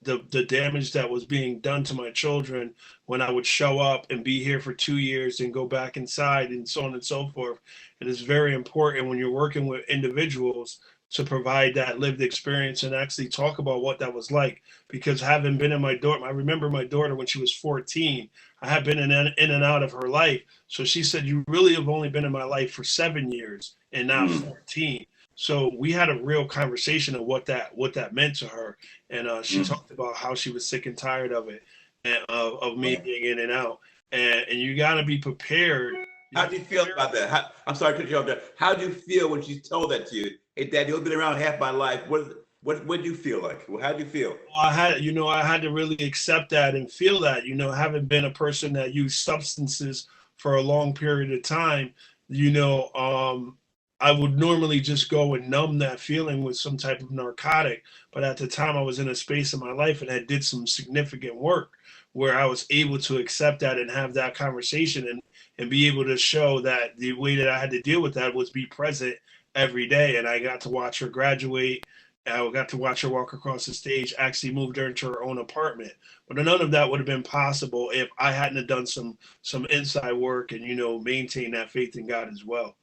the damage that was being done to my children when I would show up and be here for 2 years and go back inside and so on and so forth. It is very important when you're working with individuals to provide that lived experience and actually talk about what that was like. Because having been in my daughter, I remember my daughter when she was 14, I had been in and out of her life. So she said, you really have only been in my life for 7 years and not 14. So we had a real conversation of what that meant to her, and she talked about how she was sick and tired of it, and of me being in and out, and you got to be prepared. How do you feel about that? I'm sorry to cut you off there. How do you feel when she told that to you? Hey, Dad, you've been around half my life. What do you feel like? Well, how do you feel? I had to really accept that and feel that. Having been a person that used substances for a long period of time, I would normally just go and numb that feeling with some type of narcotic. But at the time, I was in a space in my life and I did some significant work where I was able to accept that and have that conversation and be able to show that the way that I had to deal with that was be present every day. And I got to watch her graduate. I got to watch her walk across the stage, actually moved her into her own apartment. But none of that would have been possible if I hadn't have done some inside work and, maintain that faith in God as well.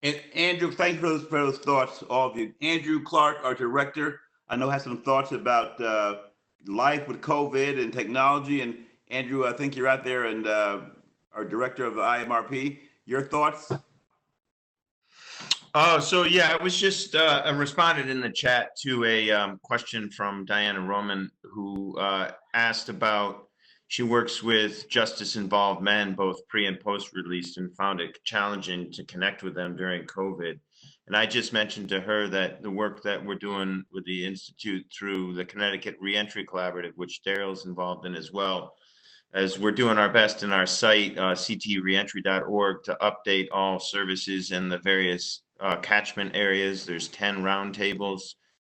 And Andrew, thank you for those thoughts, all of you. Andrew Clark, our director, I know has some thoughts about life with COVID and technology. And Andrew, I think you're out there and our director of the IMRP. Your thoughts? Oh, so yeah, I was just I responded in the chat to a question from Diana Roman, who asked about, she works with justice-involved men, both pre and post-release, and found it challenging to connect with them during COVID. And I just mentioned to her that the work that we're doing with the Institute through the Connecticut Reentry Collaborative, which Daryl's involved in as well, as we're doing our best in our site, ctreentry.org, to update all services in the various catchment areas. There's 10 roundtables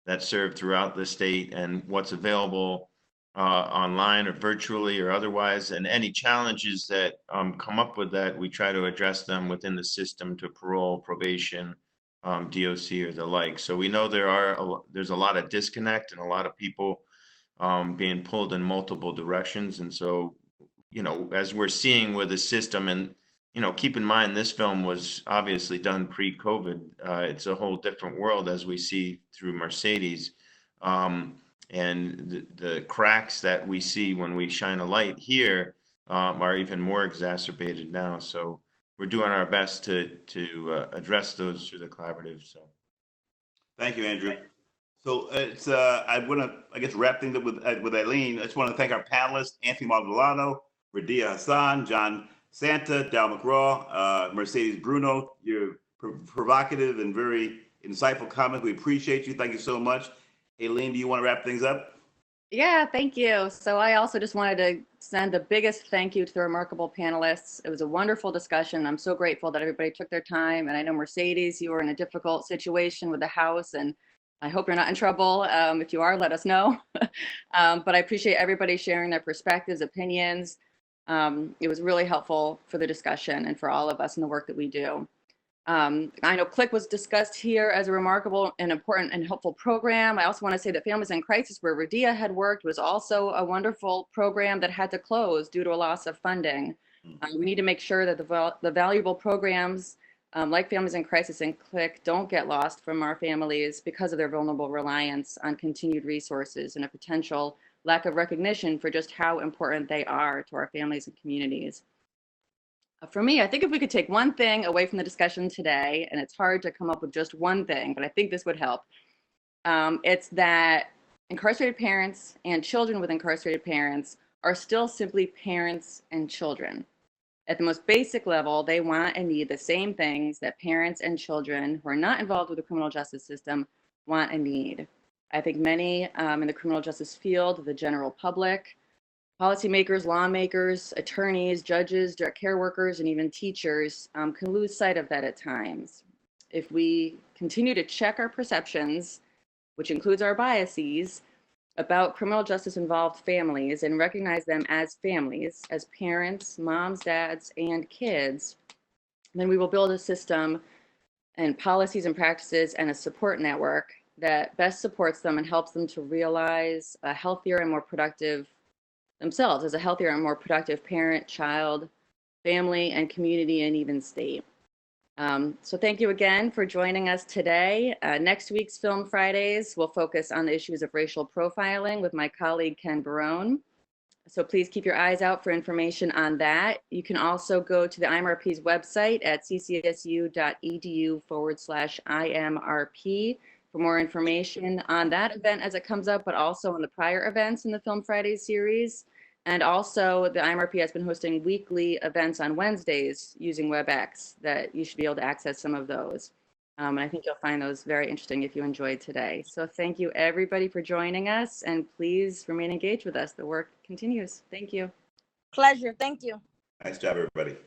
that serve throughout the state, and what's available online or virtually or otherwise, and any challenges that come up with that, we try to address them within the system to parole, probation, DOC, or the like. So we know there's a lot of disconnect and a lot of people being pulled in multiple directions. And so, as we're seeing with the system, and keep in mind, this film was obviously done pre-COVID. It's a whole different world as we see through Mercedes. And the cracks that we see when we shine a light here are even more exacerbated now. So we're doing our best to address those through the collaborative. So, thank you, Andrew. So it's I want to, I guess, wrap things up with Aileen. I just want to thank our panelists: Anthony Maldonado, Radiyyah Hasaan, John Santa, Daryl McGraw, Mercedes Bruno. You're provocative and very insightful comments. We appreciate you. Thank you so much. Aileen, do you want to wrap things up? Yeah, thank you. So I also just wanted to send the biggest thank you to the remarkable panelists. It was a wonderful discussion. I'm so grateful that everybody took their time. And I know, Mercedes, you were in a difficult situation with the house, and I hope you're not in trouble. If you are, let us know. But I appreciate everybody sharing their perspectives, opinions. It was really helpful for the discussion and for all of us in the work that we do. I know CLIC was discussed here as a remarkable and important and helpful program. I also want to say that Families in Crisis, where Radyyah had worked, was also a wonderful program that had to close due to a loss of funding. We need to make sure that the valuable programs like Families in Crisis and CLIC don't get lost from our families because of their vulnerable reliance on continued resources and a potential lack of recognition for just how important they are to our families and communities. For me, I think if we could take one thing away from the discussion today, and it's hard to come up with just one thing, but I think this would help, it's that incarcerated parents and children with incarcerated parents are still simply parents and children. At the most basic level, they want and need the same things that parents and children who are not involved with the criminal justice system want and need. I think many in the criminal justice field, the general public, policymakers, lawmakers, attorneys, judges, direct care workers, and even teachers can lose sight of that at times. If we continue to check our perceptions, which includes our biases, about criminal justice involved families and recognize them as families, as parents, moms, dads, and kids, then we will build a system and policies and practices and a support network that best supports them and helps them to realize a healthier and more productive themselves as a healthier and more productive parent, child, family, and community, and even state. So thank you again for joining us today. Next week's Film Fridays will focus on the issues of racial profiling with my colleague Ken Barone. So please keep your eyes out for information on that. You can also go to the IMRP's website at ccsu.edu/IMRP for more information on that event as it comes up, but also on the prior events in the Film Fridays series. And also the IMRP has been hosting weekly events on Wednesdays using WebEx that you should be able to access some of those. And I think you'll find those very interesting if you enjoyed today. So thank you everybody for joining us, and please remain engaged with us. The work continues. Thank you. Pleasure. Thank you. Nice job, everybody.